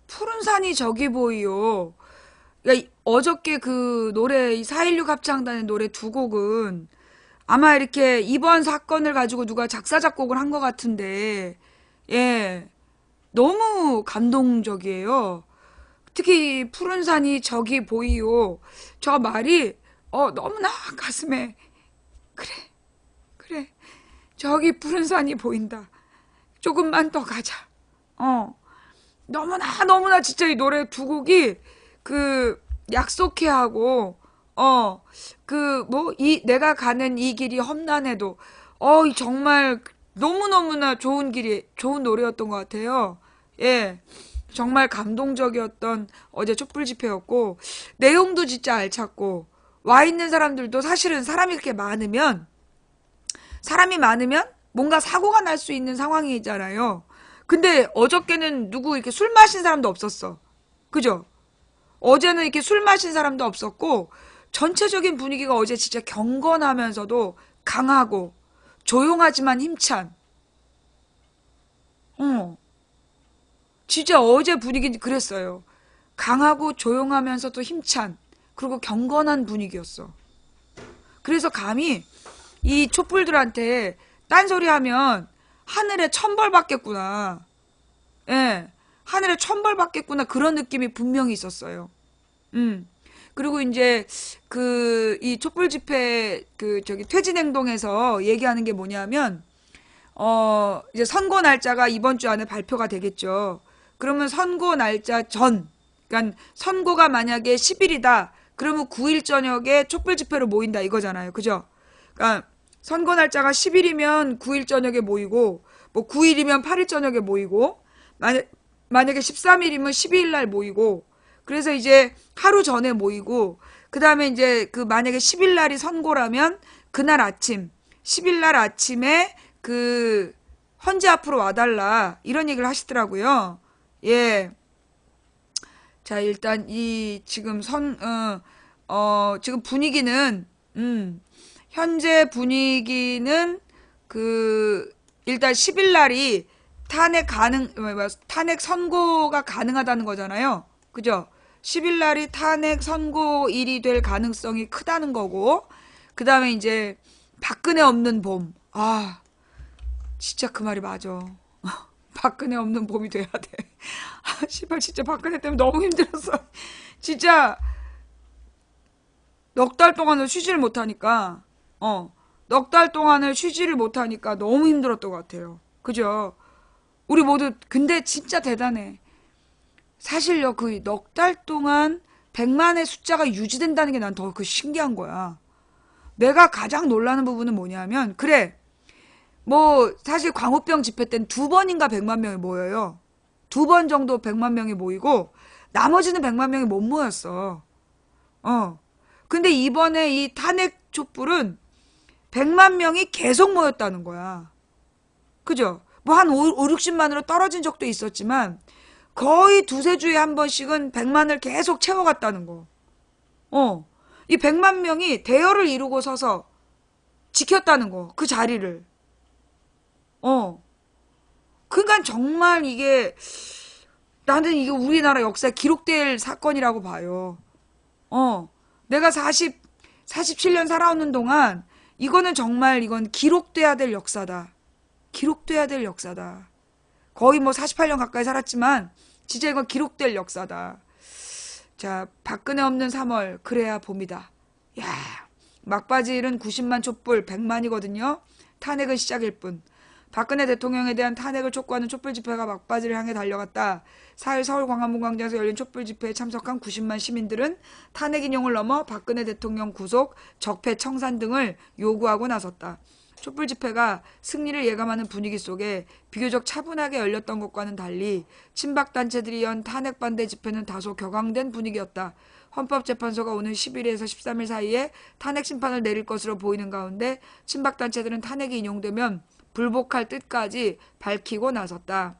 푸른 산이 저기 보이요. 그러니까 어저께 그 노래, 이 4.16 합창단의 노래 두 곡은 아마 이렇게 이번 사건을 가지고 누가 작사, 작곡을 한 것 같은데, 예, 너무 감동적이에요. 특히 푸른 산이 저기 보이요. 저 말이, 너무나 가슴에, 그래, 그래. 저기 푸른 산이 보인다. 조금만 더 가자. 어. 너무나 너무나 진짜 이 노래 두 곡이 그 약속해 하고 그 뭐 이 내가 가는 이 길이 험난해도 정말 너무너무나 좋은 길이 좋은 노래였던 것 같아요. 예. 정말 감동적이었던 어제 촛불 집회였고 내용도 진짜 알찼고 와 있는 사람들도 사실은 사람이 많으면 뭔가 사고가 날 수 있는 상황이잖아요. 근데 어저께는 누구 이렇게 술 마신 사람도 없었어. 그죠? 어제는 이렇게 술 마신 사람도 없었고, 전체적인 분위기가 어제 진짜 경건하면서도 강하고, 조용하지만 힘찬, 어, 진짜 어제 분위기 그랬어요. 강하고 조용하면서도 힘찬, 그리고 경건한 분위기였어. 그래서 감히 이 촛불들한테 딴소리 하면 하늘에 천벌 받겠구나. 예. 하늘에 천벌 받겠구나. 그런 느낌이 분명히 있었어요. 음. 그리고 이제 이 촛불 집회 저기 퇴진 행동에서 얘기하는 게 뭐냐면 이제 선고 날짜가 이번 주 안에 발표가 되겠죠. 그러면 선고 날짜 전, 그러니까 선고가 만약에 10일이다. 그러면 9일 저녁에 촛불 집회로 모인다 이거잖아요. 그죠? 그러니까 선거 날짜가 10일이면 9일 저녁에 모이고, 뭐 9일이면 8일 저녁에 모이고, 만약에 13일이면 12일 날 모이고, 그래서 이제 하루 전에 모이고, 그 다음에 이제 만약에 10일 날이 선고라면, 그날 아침, 10일 날 아침에 헌재 앞으로 와달라, 이런 얘기를 하시더라고요. 예. 자, 일단 지금 지금 분위기는, 현재 분위기는 일단 10일 날이 탄핵 선고가 가능하다는 거잖아요. 그죠? 10일 날이 탄핵 선고일이 될 가능성이 크다는 거고, 그 다음에 이제 박근혜 없는 봄. 아, 진짜 그 말이 맞아. 박근혜 없는 봄이 돼야 돼. 아, 씨발, 진짜 박근혜 때문에 너무 힘들었어. 진짜 넉 달 동안을 쉬지를 못하니까, 넉 달 동안을 쉬지를 못하니까 너무 힘들었던 것 같아요. 그죠? 우리 모두, 근데 진짜 대단해. 사실요, 그 넉 달 동안 100만의 숫자가 유지된다는 게 난 더 신기한 거야. 내가 가장 놀라는 부분은 뭐냐면, 그래, 뭐, 사실 광우병 집회 때는 두 번인가 100만 명이 모여요. 두 번 정도 100만 명이 모이고, 나머지는 100만 명이 못 모였어. 어. 근데 이번에 이 탄핵 촛불은 100만 명이 계속 모였다는 거야. 그죠? 뭐 한 5, 60만으로 떨어진 적도 있었지만 거의 두세 주에 한 번씩은 100만을 계속 채워갔다는 거. 이 100만 명이 대열을 이루고 서서 지켰다는 거. 그 자리를. 어. 그러니까 정말 나는 이게 우리나라 역사에 기록될 사건이라고 봐요. 어. 내가 47년 살아오는 동안 이건 기록돼야 될 역사다. 기록돼야 될 역사다. 거의 뭐 48년 가까이 살았지만 진짜 이건 기록될 역사다. 자, 박근혜 없는 3월 그래야 봄이다. 야, 막바지일은 90만 촛불 100만이거든요. 탄핵은 시작일 뿐. 박근혜 대통령에 대한 탄핵을 촉구하는 촛불 집회가 막바지를 향해 달려갔다. 4일 서울 광화문 광장에서 열린 촛불 집회에 참석한 90만 시민들은 탄핵 인용을 넘어 박근혜 대통령 구속, 적폐 청산 등을 요구하고 나섰다. 촛불 집회가 승리를 예감하는 분위기 속에 비교적 차분하게 열렸던 것과는 달리 친박단체들이 연 탄핵 반대 집회는 다소 격앙된 분위기였다. 헌법재판소가 오는 11일에서 13일 사이에 탄핵 심판을 내릴 것으로 보이는 가운데 친박단체들은 탄핵이 인용되면 불복할 뜻까지 밝히고 나섰다.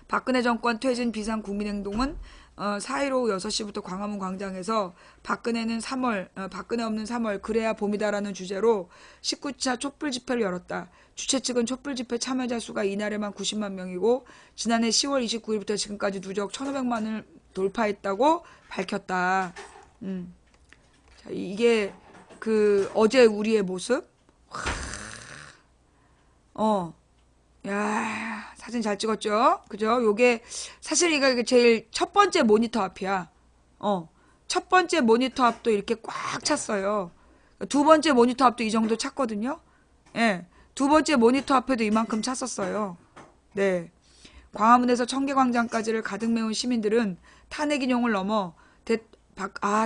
박근혜 정권 퇴진 비상국민행동은 4일 오후 6시부터 광화문 광장에서 박근혜 없는 3월 그래야 봄이다라는 주제로 19차 촛불 집회를 열었다. 주최 측은 촛불 집회 참여자 수가 이날에만 90만 명이고 지난해 10월 29일부터 지금까지 누적 1,500만을 돌파했다고 밝혔다. 자, 이게 어제 우리의 모습? 야, 사진 잘 찍었죠? 그죠? 요게, 사실 이게 제일 첫 번째 모니터 앞이야. 첫 번째 모니터 앞도 이렇게 꽉 찼어요. 두 번째 모니터 앞도 이 정도 찼거든요? 예. 두 번째 모니터 앞에도 이만큼 찼었어요. 네. 광화문에서 청계광장까지를 가득 메운 시민들은 탄핵 인용을 넘어,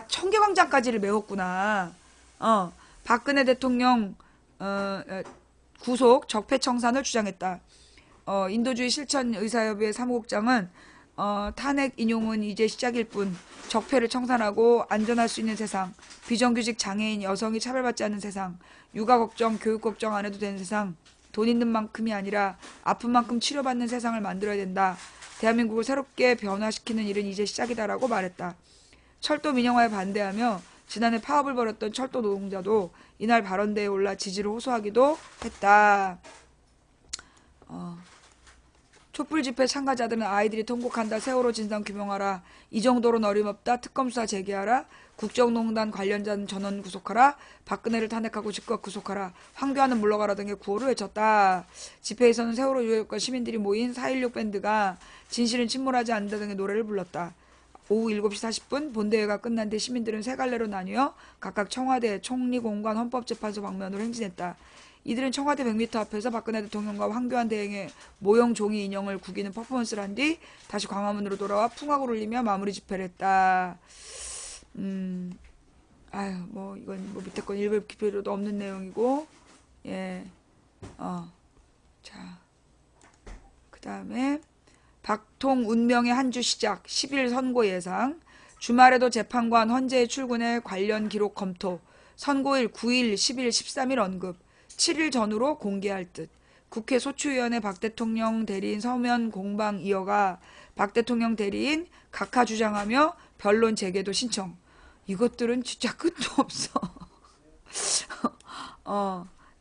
청계광장까지를 메웠구나. 박근혜 대통령, 구속 적폐청산을 주장했다. 인도주의 실천의사협의회 사무국장은 탄핵 인용은 이제 시작일 뿐 적폐를 청산하고 안전할 수 있는 세상, 비정규직 장애인 여성이 차별받지 않는 세상, 육아 걱정, 교육 걱정 안 해도 되는 세상, 돈 있는 만큼이 아니라 아픈 만큼 치료받는 세상을 만들어야 된다. 대한민국을 새롭게 변화시키는 일은 이제 시작이다라고 말했다. 철도 민영화에 반대하며 지난해 파업을 벌였던 철도 노동자도 이날 발언대에 올라 지지를 호소하기도 했다. 촛불 집회 참가자들은 아이들이 통곡한다. 세월호 진상 규명하라. 이 정도로는 어림없다. 특검 수사 재개하라. 국정농단 관련자는 전원 구속하라. 박근혜를 탄핵하고 즉각 구속하라. 황교안은 물러가라 등의 구호를 외쳤다. 집회에서는 세월호 유족과 시민들이 모인 4.16 밴드가 진실은 침몰하지 않는다 등의 노래를 불렀다. 오후 7시 40분 본대회가 끝난 뒤 시민들은 세 갈래로 나뉘어 각각 청와대, 총리공관, 헌법재판소 방면으로 행진했다. 이들은 청와대 100m 앞에서 박근혜 대통령과 황교안 대행의 모형 종이 인형을 구기는 퍼포먼스를 한 뒤 다시 광화문으로 돌아와 풍악을 울리며 마무리 집회를 했다. 이건 밑에 건 읽을 필요도 없는 내용이고, 예, 자, 그 다음에 박통 운명의 한 주 시작 10일 선고 예상 주말에도 재판관 헌재에 출근해 관련 기록 검토 선고일 9일 10일 13일 언급 7일 전후로 공개할 듯 국회 소추위원회 박 대통령 대리인 서면 공방 이어가 박 대통령 대리인 각하 주장하며 변론 재개도 신청. 이것들은 진짜 끝도 없어.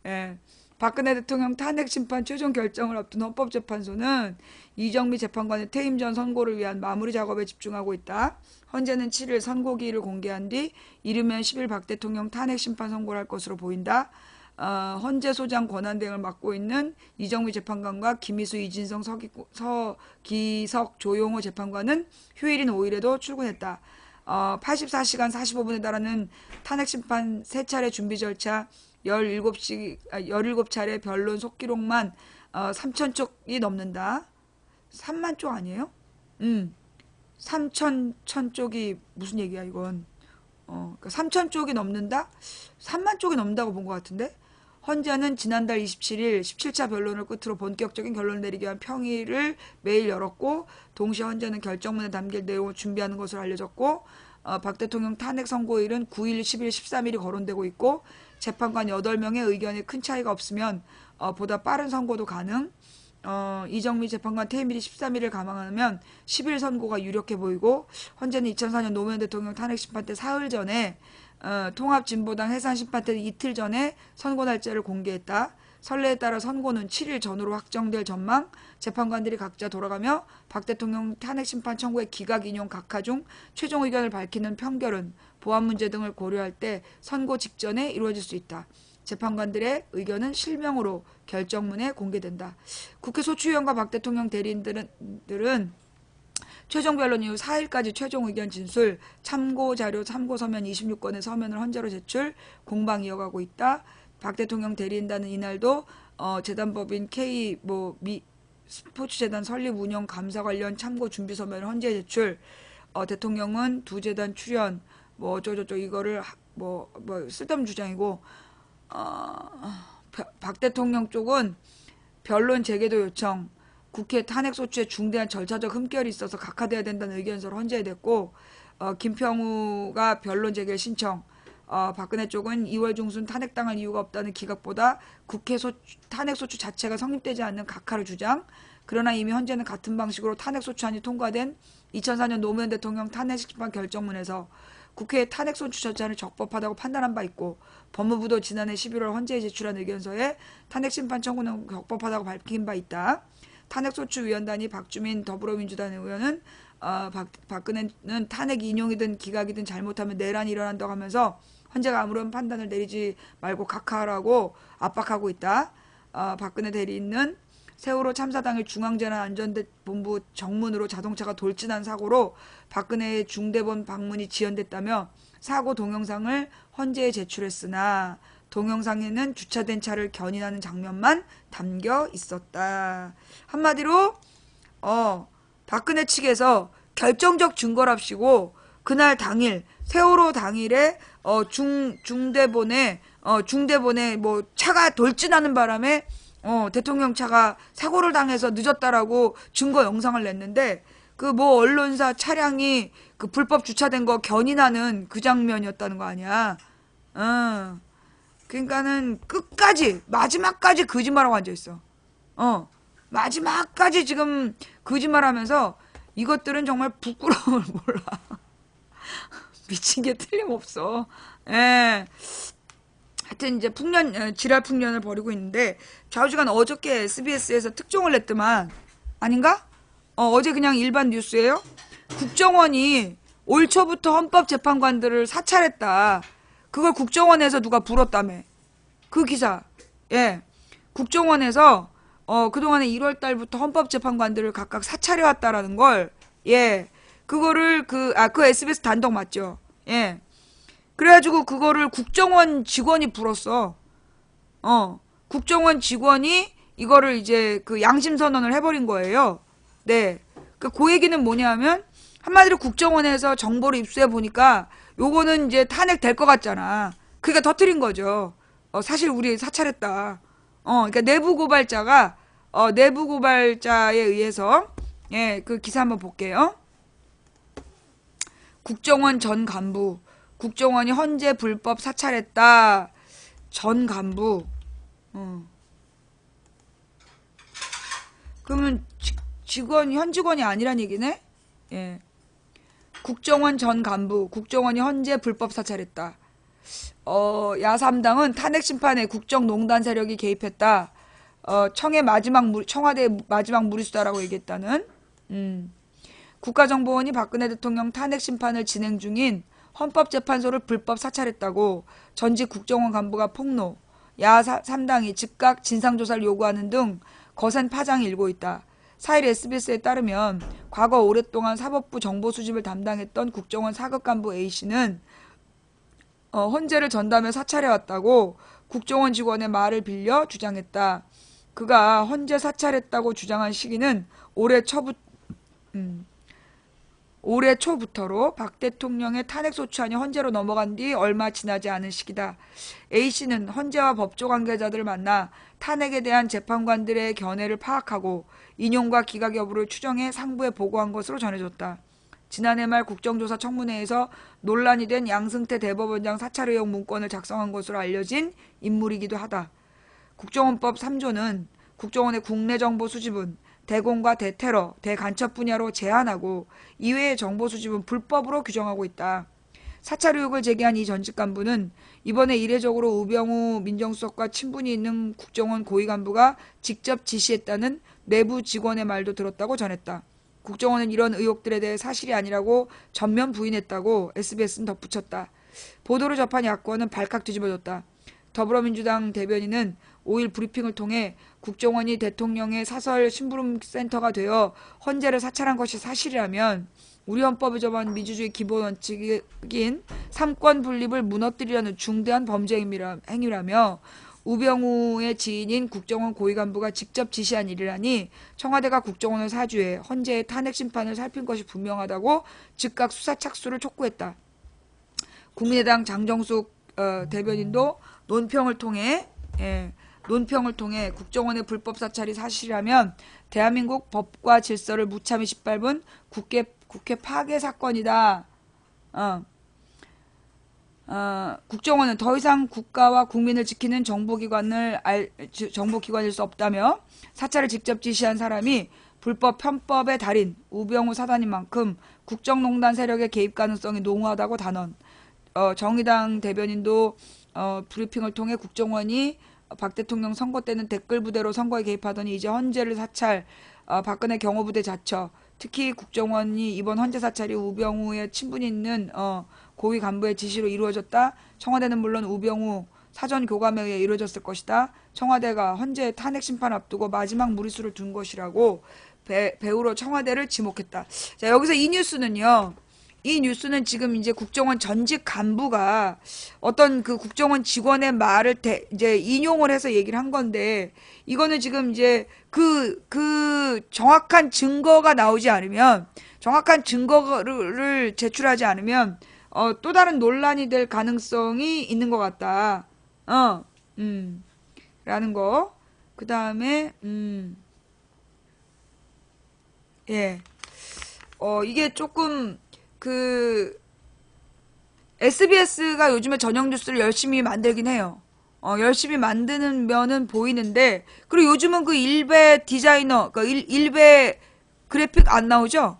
예. 박근혜 대통령 탄핵 심판 최종 결정을 앞둔 헌법재판소는 이정미 재판관의 퇴임 전 선고를 위한 마무리 작업에 집중하고 있다. 헌재는 7일 선고기일을 공개한 뒤 이르면 10일 박 대통령 탄핵 심판 선고를 할 것으로 보인다. 헌재 소장 권한대행을 맡고 있는 이정미 재판관과 김희수, 이진성, 서기석, 조용호 재판관은 휴일인 5일에도 출근했다. 84시간 45분에 달하는 탄핵심판 3차례 준비 절차 17차례 변론 속기록만 3,000쪽이 넘는다. 3만 쪽 아니에요? 3,000쪽이 무슨 얘기야 이건. 그러니까 3,000쪽이 넘는다? 3만 쪽이 넘는다고 본 것 같은데? 헌재는 지난달 27일 17차 변론을 끝으로 본격적인 결론을 내리기 위한 평일을 매일 열었고 동시에 헌재는 결정문에 담길 내용을 준비하는 것으로 알려졌고 박 대통령 탄핵 선고일은 9일, 10일, 13일이 거론되고 있고 재판관 8명의 의견에 큰 차이가 없으면 보다 빠른 선고도 가능. 이정미 재판관 퇴임일이 13일을 감안하면 10일 선고가 유력해 보이고 헌재는 2004년 노무현 대통령 탄핵 심판 때 사흘 전에 통합진보당 해산 심판 때 이틀 전에 선고 날짜를 공개했다. 선례에 따라 선고는 7일 전후로 확정될 전망. 재판관들이 각자 돌아가며 박 대통령 탄핵 심판 청구의 기각 인용 각하 중 최종 의견을 밝히는 판결은 보안 문제 등을 고려할 때 선고 직전에 이루어질 수 있다. 재판관들의 의견은 실명으로 결정문에 공개된다. 국회 소추위원과 박 대통령 대리인들은 최종 변론 이후 4일까지 최종 의견 진술, 참고 자료, 참고 서면 26건의 서면을 헌재로 제출, 공방 이어가고 있다. 박 대통령 대리인단은 이날도 재단법인 스포츠재단 설립 운영 감사 관련 참고 준비 서면을 헌재에 제출. 대통령은 두 재단 출연 어쩌저쩌 이거를 쓸데없는 주장이고 박 대통령 쪽은 변론 재개도 요청, 국회 탄핵소추에 중대한 절차적 흠결이 있어서 각하돼야 된다는 의견서를 헌재에 냈고 김평우가 변론 재개 신청, 박근혜 쪽은 2월 중순 탄핵당할 이유가 없다는 기각보다 국회 탄핵소추 자체가 성립되지 않는 각하를 주장, 그러나 이미 헌재는 같은 방식으로 탄핵소추안이 통과된 2004년 노무현 대통령 탄핵심판 결정문에서 국회의 탄핵소추 절차를 적법하다고 판단한 바 있고 법무부도 지난해 11월 헌재에 제출한 의견서에 탄핵심판 청구는 적법하다고 밝힌 바 있다. 탄핵소추위원단이 박주민 더불어민주당 의원은 박근혜는 탄핵 인용이든 기각이든 잘못하면 내란이 일어난다고 하면서 헌재가 아무런 판단을 내리지 말고 각하라고 압박하고 있다. 박근혜 대리인은 세월호 참사 당일 중앙재난안전본부 정문으로 자동차가 돌진한 사고로 박근혜의 중대본 방문이 지연됐다며 사고 동영상을 헌재에 제출했으나 동영상에는 주차된 차를 견인하는 장면만 담겨 있었다. 한마디로 박근혜 측에서 결정적 증거랍시고 그날 당일 세월호 당일에 중대본에 뭐 차가 돌진하는 바람에 대통령 차가 사고를 당해서 늦었다라고 증거 영상을 냈는데 그 뭐 언론사 차량이 그 불법 주차된 거 견인하는 그 장면이었다는 거 아니야. 그러니까는 끝까지 마지막까지 거짓말하고 앉아 있어. 마지막까지 지금 거짓말하면서 이것들은 정말 부끄러움을 몰라. 미친 게 틀림없어. 예. 하여튼 이제 지랄 풍년을 벌이고 있는데 좌우지간 어저께 SBS에서 특종을 냈더만 아닌가? 어제 그냥 일반 뉴스예요. 국정원이 올 초부터 헌법재판관들을 사찰했다. 그걸 국정원에서 누가 불었다며. 그 기사. 예. 국정원에서 그동안에 1월 달부터 헌법재판관들을 각각 사찰해왔다라는 걸, 예. 그거를 그 SBS 단독 맞죠? 예. 그래가지고 그거를 국정원 직원이 불었어. 국정원 직원이 이거를 이제 그 양심선언을 해버린 거예요. 네. 그 얘기는 뭐냐면, 한마디로 국정원에서 정보를 입수해 보니까 요거는 이제 탄핵 될 것 같잖아. 그러니까 터뜨린 거죠. 사실 우리 사찰했다. 그러니까 내부 고발자에 의해서, 예, 그 기사 한번 볼게요. 국정원 전 간부. 국정원이 헌재 불법 사찰했다. 전 간부. 그러면 현 직원이 아니란 얘기네? 예. 국정원 전 간부. 국정원이 헌재 불법 사찰했다. 야3당은 탄핵 심판에 국정농단 세력이 개입했다. 청와대 마지막 무리수다라고 얘기했다는. 국가정보원이 박근혜 대통령 탄핵 심판을 진행 중인 헌법재판소를 불법 사찰했다고 전직 국정원 간부가 폭로, 야3당이 즉각 진상조사를 요구하는 등 거센 파장이 일고 있다. 4일 SBS에 따르면 과거 오랫동안 사법부 정보 수집을 담당했던 국정원 4급 간부 A씨는 헌재를 전담해 사찰해왔다고 국정원 직원의 말을 빌려 주장했다. 그가 헌재 사찰했다고 주장한 시기는 올해 초부터로 박 대통령의 탄핵소추안이 헌재로 넘어간 뒤 얼마 지나지 않은 시기다. A씨는 헌재와 법조 관계자들을 만나 탄핵에 대한 재판관들의 견해를 파악하고 인용과 기각 여부를 추정해 상부에 보고한 것으로 전해졌다. 지난해 말 국정조사 청문회에서 논란이 된 양승태 대법원장 사찰 의혹 문건을 작성한 것으로 알려진 인물이기도 하다. 국정원법 3조는 국정원의 국내 정보 수집은 대공과 대테러, 대간첩 분야로 제한하고 이외의 정보 수집은 불법으로 규정하고 있다. 사찰 의혹을 제기한 이 전직 간부는 이번에 이례적으로 우병우 민정수석과 친분이 있는 국정원 고위 간부가 직접 지시했다는 내부 직원의 말도 들었다고 전했다. 국정원은 이런 의혹들에 대해 사실이 아니라고 전면 부인했다고 SBS는 덧붙였다. 보도를 접한 야권은 발칵 뒤집어졌다. 더불어민주당 대변인은 5일 브리핑을 통해 국정원이 대통령의 사설 심부름센터가 되어 헌재를 사찰한 것이 사실이라면 우리 헌법에 정한 민주주의 기본 원칙인 삼권 분립을 무너뜨리려는 중대한 범죄 행위라며 우병우의 지인인 국정원 고위 간부가 직접 지시한 일이라니 청와대가 국정원을 사주해 헌재의 탄핵 심판을 살핀 것이 분명하다고 즉각 수사 착수를 촉구했다. 국민의당 장정숙 대변인도 논평을 통해 국정원의 불법 사찰이 사실이라면 대한민국 법과 질서를 무참히 짓밟은 국회 파괴 사건이다. 국정원은 더 이상 국가와 국민을 지키는 정보기관일 수 없다며 사찰을 직접 지시한 사람이 불법 편법의 달인 우병우 사단인 만큼 국정농단 세력의 개입 가능성이 농후하다고 단언. 정의당 대변인도 브리핑을 통해 국정원이 박 대통령 선거 때는 댓글 부대로 선거에 개입하더니 이제 헌재를 사찰, 박근혜 경호부대 자처, 특히 국정원이 이번 헌재 사찰이 우병우의 친분이 있는 고위 간부의 지시로 이루어졌다. 청와대는 물론 우병우 사전 교감에 의해 이루어졌을 것이다. 청와대가 헌재 탄핵 심판 앞두고 마지막 무리수를 둔 것이라고 배우로 청와대를 지목했다. 자, 여기서 이 뉴스는요. 이 뉴스는 지금 이제 국정원 전직 간부가 어떤 그 국정원 직원의 말을 이제 인용을 해서 얘기를 한 건데, 이거는 지금 이제 그 정확한 증거가 나오지 않으면, 정확한 증거를 제출하지 않으면, 또 다른 논란이 될 가능성이 있는 것 같다. 라는 거. 그 다음에, 예. 이게 조금, SBS가 요즘에 저녁 뉴스를 열심히 만들긴 해요. 열심히 만드는 면은 보이는데, 그리고 요즘은 그 일베 디자이너, 일베 그래픽 안 나오죠?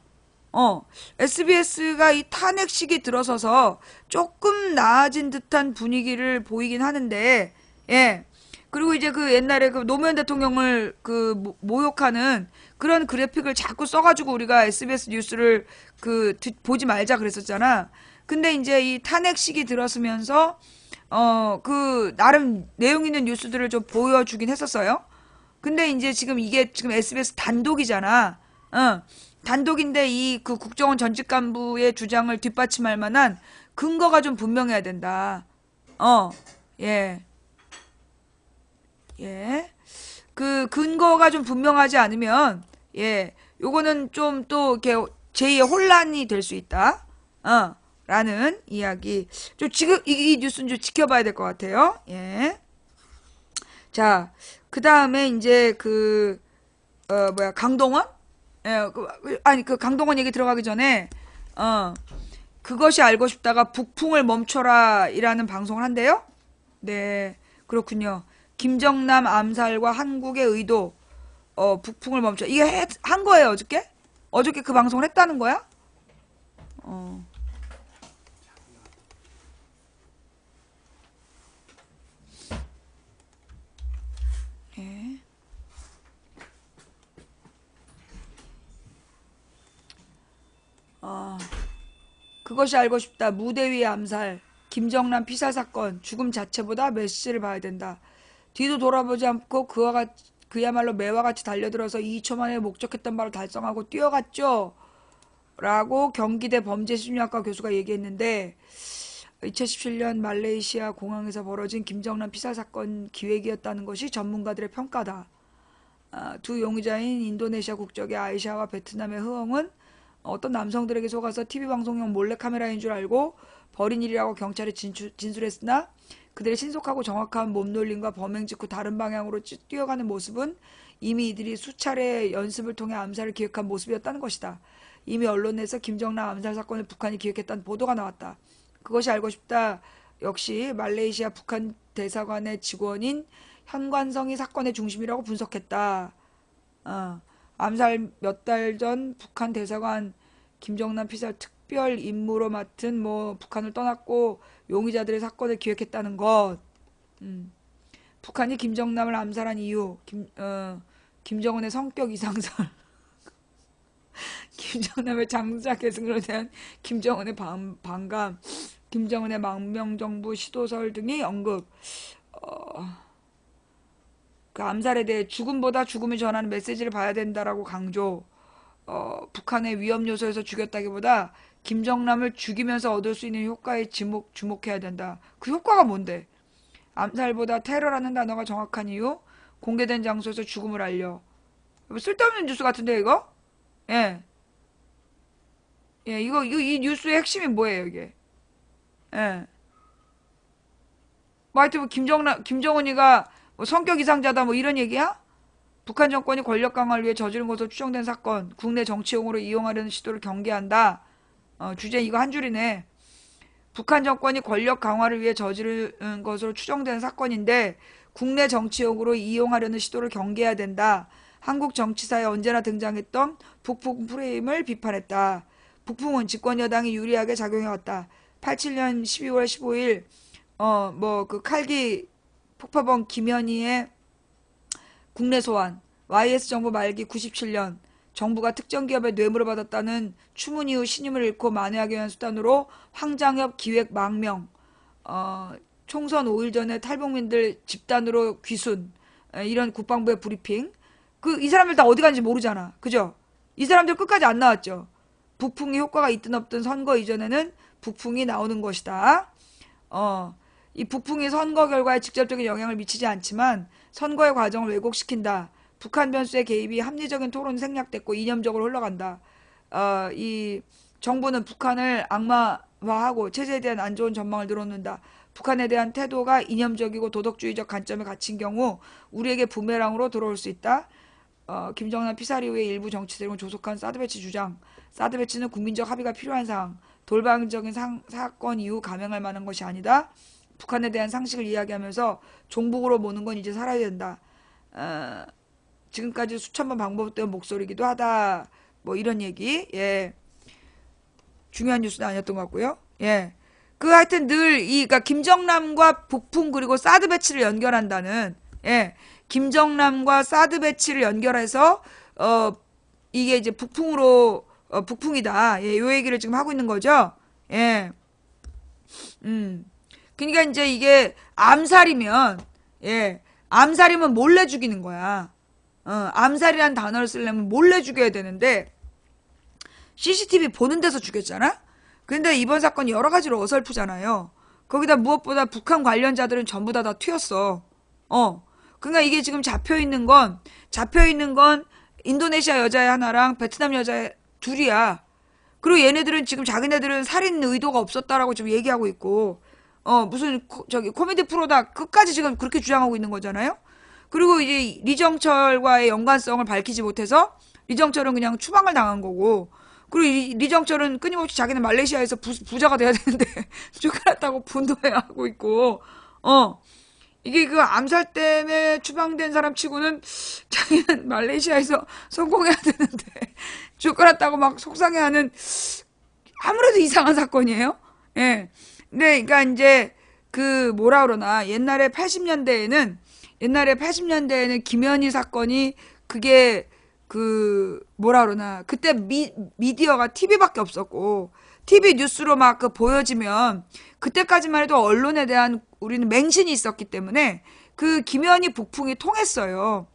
SBS가 이 탄핵식이 들어서서 조금 나아진 듯한 분위기를 보이긴 하는데, 예. 그리고 이제 그 옛날에 그 노무현 대통령을 모욕하는 그런 그래픽을 자꾸 써가지고 우리가 SBS 뉴스를 보지 말자 그랬었잖아. 근데 이제 이 탄핵식이 들었으면서, 나름 내용 있는 뉴스들을 좀 보여주긴 했었어요. 근데 이제 지금 이게 지금 SBS 단독이잖아. 단독인데 그 국정원 전직 간부의 주장을 뒷받침할 만한 근거가 좀 분명해야 된다. 예. 예. 그 근거가 좀 분명하지 않으면, 예. 요거는 좀 또 이렇게 제2의 혼란이 될 수 있다. 라는 이야기. 좀 지금 이 뉴스는 좀 지켜봐야 될 것 같아요. 예. 자, 그 다음에 이제 강동원? 예, 강동원 얘기 들어가기 전에, 그것이 알고 싶다가 북풍을 멈춰라 이라는 방송을 한대요? 네, 그렇군요. 김정남 암살과 한국의 의도, 북풍을 멈춰. 이게 한 거예요, 어저께? 어저께 그 방송을 했다는 거야? 예. 그것이 알고 싶다. 무대 위의 암살, 김정남 피살 사건, 죽음 자체보다 메시지를 봐야 된다. 뒤도 돌아보지 않고 그야말로 매와 같이 달려들어서 2초 만에 목적했던 바를 달성하고 뛰어갔죠. 라고 경기대 범죄심리학과 교수가 얘기했는데, 2017년 말레이시아 공항에서 벌어진 김정남 피살 사건 기획이었다는 것이 전문가들의 평가다. 두 용의자인 인도네시아 국적의 아이샤와 베트남의 흐엉은 어떤 남성들에게 속아서 TV방송용 몰래카메라인 줄 알고 벌인 일이라고 경찰에 진술했으나 그들의 신속하고 정확한 몸놀림과 범행 직후 다른 방향으로 뛰어가는 모습은 이미 이들이 수차례 연습을 통해 암살을 기획한 모습이었다는 것이다. 이미 언론에서 김정남 암살 사건을 북한이 기획했다는 보도가 나왔다. 그것이 알고 싶다. 역시 말레이시아 북한 대사관의 직원인 현관성이 사건의 중심이라고 분석했다. 암살 몇 달 전 북한 대사관 김정남 피살 특별 임무로 맡은 북한을 떠났고 용의자들의 사건을 기획했다는 것. 북한이 김정남을 암살한 이유. 김정은의 성격 이상설. 김정남의 장자 계승으로 대한 김정은의 반감. 김정은의 망명정부 시도설 등이 언급. 그 암살에 대해 죽음보다 죽음을 전하는 메시지를 봐야 된다라고 강조. 북한의 위험 요소에서 죽였다기보다 김정남을 죽이면서 얻을 수 있는 효과에 주목해야 된다. 그 효과가 뭔데? 암살보다 테러라는 단어가 정확한 이유? 공개된 장소에서 죽음을 알려. 쓸데없는 뉴스 같은데 이거? 예. 예, 이 뉴스의 핵심이 뭐예요, 이게? 예. 하여튼 김정은이가 성격 이상자다 이런 얘기야? 북한 정권이 권력 강화를 위해 저지른 것으로 추정된 사건, 국내 정치용으로 이용하려는 시도를 경계한다. 주제 이거 한 줄이네. 북한 정권이 권력 강화를 위해 저지른 것으로 추정되는 사건인데 국내 정치용으로 이용하려는 시도를 경계해야 된다. 한국 정치사에 언제나 등장했던 북풍 프레임을 비판했다. 북풍은 집권 여당이 유리하게 작용해왔다. 87년 12월 15일 그 칼기 폭파범 김현희의 국내 소환, YS 정부 말기 97년 정부가 특정 기업에 뇌물을 받았다는 추문 이후 신임을 잃고 만회하기 위한 수단으로 황장엽 기획 망명, 총선 5일 전에 탈북민들 집단으로 귀순, 이런 국방부의 브리핑. 이 사람들 다 어디 간지 모르잖아. 그죠? 이 사람들 끝까지 안 나왔죠. 북풍이 효과가 있든 없든 선거 이전에는 북풍이 나오는 것이다. 이 북풍이 선거 결과에 직접적인 영향을 미치지 않지만 선거의 과정을 왜곡시킨다. 북한 변수의 개입이 합리적인 토론이 생략됐고 이념적으로 흘러간다. 이 정부는 북한을 악마화하고 체제에 대한 안 좋은 전망을 늘어놓는다. 북한에 대한 태도가 이념적이고 도덕주의적 관점에 갇힌 경우 우리에게 부메랑으로 돌아올 수 있다. 김정남 피살 이후에 일부 정치 세력은 조속한 사드 배치 주장. 사드 배치는 국민적 합의가 필요한 사항. 돌발적인 사건 이후 감행할 만한 것이 아니다. 북한에 대한 상식을 이야기하면서 종북으로 모는 건 이제 살아야 된다. 지금까지 수천 번 반복된 목소리이기도 하다. 뭐 이런 얘기. 예. 중요한 뉴스는 아니었던 것 같고요. 예. 하여튼 그러니까 김정남과 북풍 그리고 사드 배치를 연결한다는, 예. 김정남과 사드 배치를 연결해서, 이게 이제 북풍으로, 북풍이다. 예. 요 얘기를 지금 하고 있는 거죠. 예. 그러니까 이제 이게 암살이면, 예. 암살이면 몰래 죽이는 거야. 암살이라는 단어를 쓰려면 몰래 죽여야 되는데, CCTV 보는 데서 죽였잖아? 근데 이번 사건이 여러 가지로 어설프잖아요. 거기다 무엇보다 북한 관련자들은 전부 다 튀었어. 그러니까 이게 지금 잡혀있는 건 인도네시아 여자 하나랑 베트남 여자 둘이야. 그리고 얘네들은 지금 자기네들은 살인 의도가 없었다라고 지금 얘기하고 있고, 무슨, 코미디 프로다 끝까지 지금 그렇게 주장하고 있는 거잖아요? 그리고 이제 리정철과의 연관성을 밝히지 못해서 리정철은 그냥 추방을 당한 거고, 그리고 리정철은 끊임없이 자기는 말레이시아에서 부자가 돼야 되는데 쫓겨났다고 분노해하고 있고, 이게 암살 때문에 추방된 사람 치고는 자기는 말레이시아에서 성공해야 되는데 쫓겨났다고 막 속상해하는, 아무래도 이상한 사건이에요. 예. 근데 그러니까 이제 뭐라 그러나 옛날에 80년대에는 김현희 사건이 그게 뭐라 그러나 그때 미디어가 TV밖에 없었고 TV 뉴스로 막 보여지면 그때까지만 해도 언론에 대한 우리는 맹신이 있었기 때문에 김현희 북풍이 통했어요.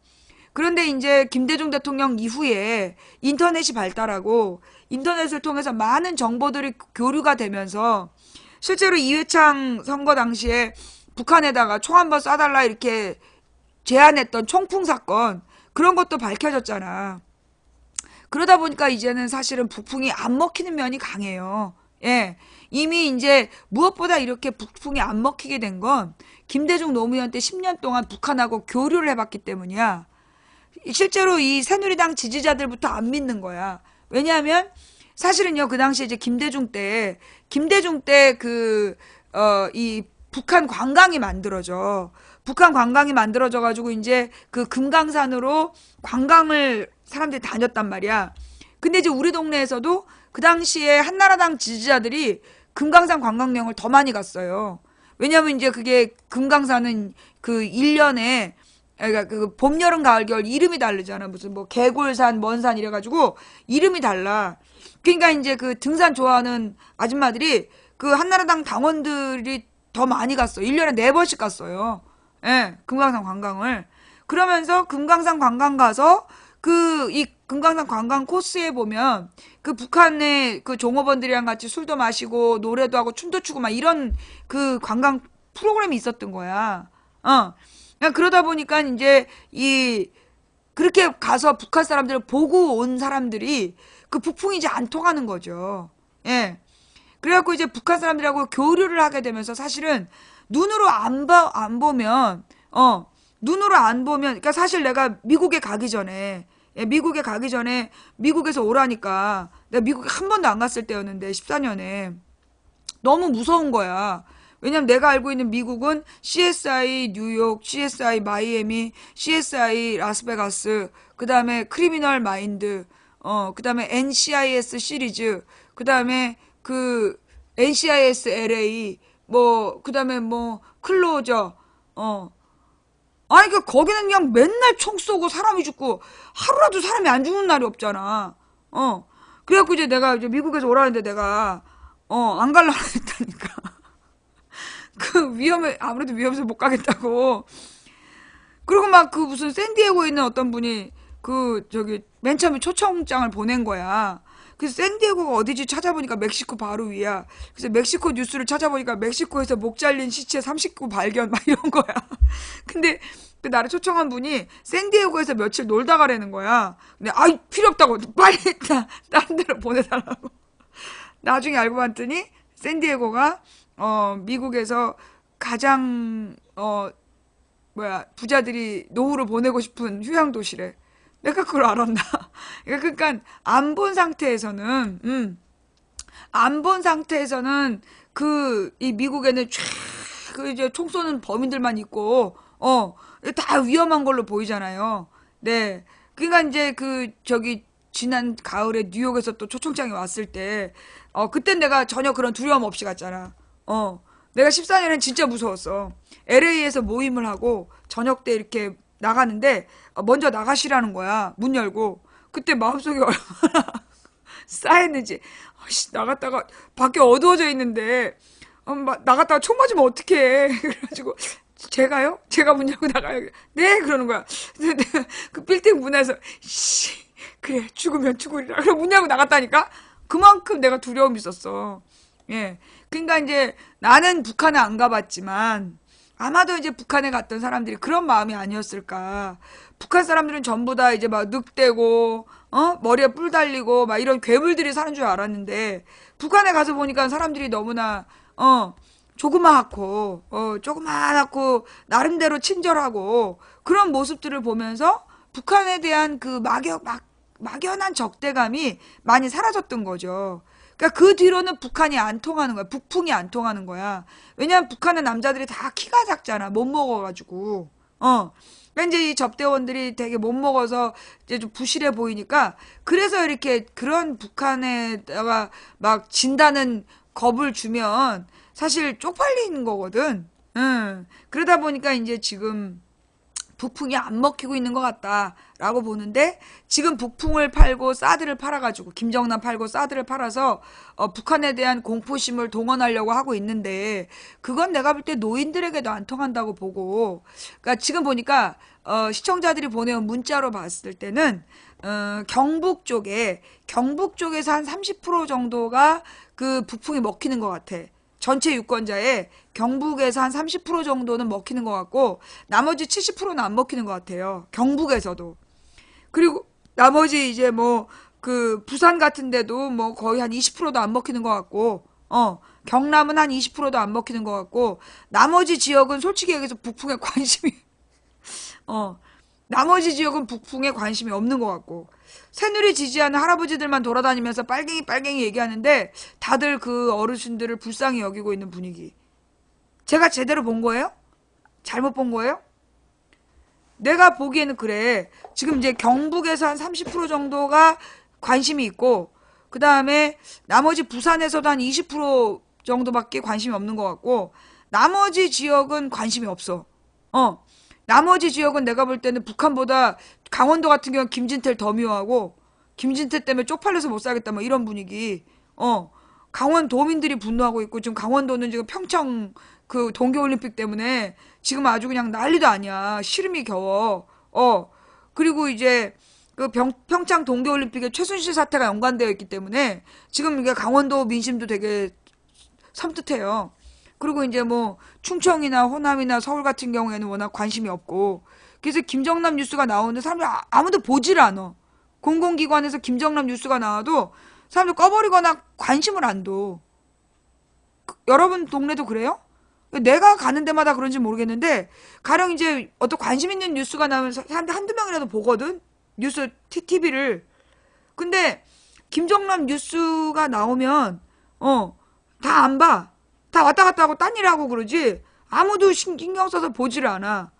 그런데 이제 김대중 대통령 이후에 인터넷이 발달하고 인터넷을 통해서 많은 정보들이 교류가 되면서 실제로 이회창 선거 당시에 북한에다가 총 한번 쏴달라 이렇게 제안했던 총풍 사건, 그런 것도 밝혀졌잖아. 그러다 보니까 이제는 사실은 북풍이 안 먹히는 면이 강해요. 예. 이미 이제 무엇보다 이렇게 북풍이 안 먹히게 된 건 김대중 노무현 때 10년 동안 북한하고 교류를 해봤기 때문이야. 실제로 이 새누리당 지지자들부터 안 믿는 거야. 왜냐하면 사실은요, 그 당시에 이제 김대중 때 이 북한 관광이 만들어져. 북한 관광이 만들어져가지고 이제 금강산으로 관광을 사람들이 다녔단 말이야. 근데 이제 우리 동네에서도 그 당시에 한나라당 지지자들이 금강산 관광명을 더 많이 갔어요. 왜냐면 이제 그게 금강산은 1년에, 그러니까 봄, 여름, 가을, 겨울 이름이 다르잖아. 무슨 개골산, 먼산 이래가지고 이름이 달라. 그러니까 이제 등산 좋아하는 아줌마들이 한나라당 당원들이 더 많이 갔어. 1년에 4번씩 갔어요. 예, 금강산 관광을. 그러면서 금강산 관광 가서 이 금강산 관광 코스에 보면 북한의 종업원들이랑 같이 술도 마시고 노래도 하고 춤도 추고 막 이런 관광 프로그램이 있었던 거야. 그러다 보니까 이제 그렇게 가서 북한 사람들을 보고 온 사람들이 북풍이 이제 안 통하는 거죠. 예. 그래갖고 이제 북한 사람들하고 교류를 하게 되면서 사실은 눈으로 안 보면, 그러니까 사실 내가 미국에 가기 전에 미국에서 오라니까, 내가 미국에 한 번도 안 갔을 때였는데, 14년에. 너무 무서운 거야. 왜냐면 내가 알고 있는 미국은 CSI 뉴욕, CSI 마이애미, CSI 라스베가스, 그 다음에 크리미널 마인드, 그 다음에 NCIS 시리즈, 그 다음에 그 NCIS LA, 뭐, 그 다음에 뭐, 클로저, 어. 아니, 그, 거기는 그냥 맨날 총 쏘고 사람이 죽고, 하루라도 사람이 안 죽는 날이 없잖아. 그래갖고 이제 내가 이제 미국에서 오라는데 내가, 안 갈라 했다니까. 그 아무래도 위험해서 못 가겠다고. 그리고 막 그 무슨 샌디에고에 있는 어떤 분이 맨 처음에 초청장을 보낸 거야. 그래서 샌디에고가 어디지 찾아보니까 멕시코 바로 위야. 그래서 멕시코 뉴스를 찾아보니까 멕시코에서 목 잘린 시체 39 발견 막 이런 거야. 근데 그 나를 초청한 분이 샌디에고에서 며칠 놀다 가라는 거야. 근데 아이 필요 없다고 빨리 다른 데로 보내달라고. 나중에 알고 봤더니 샌디에고가 미국에서 가장 부자들이 노후를 보내고 싶은 휴양 도시래. 내가 그걸 알았나? 그러니까 안 본 상태에서는 안 본 상태에서는 이 미국에는 그 이제 총 쏘는 범인들만 있고 다 위험한 걸로 보이잖아요. 네. 그러니까 이제 지난 가을에 뉴욕에서 또 초청장이 왔을 때 그땐 내가 전혀 그런 두려움 없이 갔잖아. 내가 14년엔 진짜 무서웠어. LA에서 모임을 하고 저녁 때 이렇게 나가는데 먼저 나가시라는 거야. 문 열고. 그때 마음속에 얼마나 쌓였는지. 나갔다가 밖에 어두워져 있는데 나갔다가 총 맞으면 어떡해. 그래가지고 제가요? 제가 문 열고 나가요. 네 그러는 거야. 그 빌딩 문에서 그래 죽으면 죽으리라. 그래 문 열고 나갔다니까. 그만큼 내가 두려움이 있었어. 예. 그러니까 이제 나는 북한에 안 가봤지만 아마도 이제 북한에 갔던 사람들이 그런 마음이 아니었을까. 북한 사람들은 전부 다 이제 막 늑대고, 머리에 뿔 달리고, 막 이런 괴물들이 사는 줄 알았는데, 북한에 가서 보니까 사람들이 너무나, 조그마하고, 나름대로 친절하고, 그런 모습들을 보면서 북한에 대한 막연한 적대감이 많이 사라졌던 거죠. 그러니까 그 뒤로는 북한이 안 통하는 거야. 북풍이 안 통하는 거야. 왜냐면 북한은 남자들이 다 키가 작잖아. 못 먹어가지고. 그러니까 이제 이 접대원들이 되게 못 먹어서 이제 좀 부실해 보이니까 그래서 이렇게 그런 북한에다가 막 진다는 겁을 주면 사실 쪽팔리는 거거든. 그러다 보니까 이제 지금 북풍이 안 먹히고 있는 것 같다라고 보는데 지금 북풍을 팔고 사드를 팔아가지고 김정남 팔고 사드를 팔아서 북한에 대한 공포심을 동원하려고 하고 있는데 그건 내가 볼 때 노인들에게도 안 통한다고 보고 그러니까 지금 보니까 시청자들이 보내온 문자로 봤을 때는 경북 쪽에서 한 30% 정도가 그 북풍이 먹히는 것 같아. 전체 유권자의 경북에서 한 30% 정도는 먹히는 것 같고 나머지 70%는 안 먹히는 것 같아요. 경북에서도. 그리고 나머지 이제 뭐 그 부산 같은 데도 뭐 거의 한 20%도 안 먹히는 것 같고 경남은 한 20%도 안 먹히는 것 같고 나머지 지역은 솔직히 얘기해서 북풍에 관심이 나머지 지역은 북풍에 관심이 없는 것 같고 새누리 지지하는 할아버지들만 돌아다니면서 빨갱이 빨갱이 얘기하는데 다들 그 어르신들을 불쌍히 여기고 있는 분위기. 제가 제대로 본 거예요? 잘못 본 거예요? 내가 보기에는 그래. 지금 이제 경북에서 한 30% 정도가 관심이 있고 그 다음에 나머지 부산에서도 한 20% 정도밖에 관심이 없는 것 같고 나머지 지역은 관심이 없어. 나머지 지역은 내가 볼 때는 북한보다 강원도 같은 경우는 김진태를 더 미워하고 김진태 때문에 쪽팔려서 못 살겠다 뭐 이런 분위기. 강원도민들이 분노하고 있고 지금 강원도는 지금 평창 그 동계올림픽 때문에 지금 아주 그냥 난리도 아니야. 시름이 겨워. 그리고 이제 그 평창 동계올림픽에 최순실 사태가 연관되어 있기 때문에 지금 이게 강원도 민심도 되게 섬뜩해요. 그리고 이제 뭐 충청이나 호남이나 서울 같은 경우에는 워낙 관심이 없고 그래서 김정남 뉴스가 나오는데 사람들이 아무도 보질 않아. 공공기관에서 김정남 뉴스가 나와도 사람들 꺼버리거나 관심을 안 둬. 여러분 동네도 그래요? 내가 가는 데마다 그런지 모르겠는데 가령 이제 어떤 관심 있는 뉴스가 나오면 사람들 한두 명이라도 보거든. 뉴스 TV를. 근데 김정남 뉴스가 나오면 다 안 봐. 다 왔다 갔다 하고 딴 일 하고 그러지. 아무도 신경 써서 보지를 않아.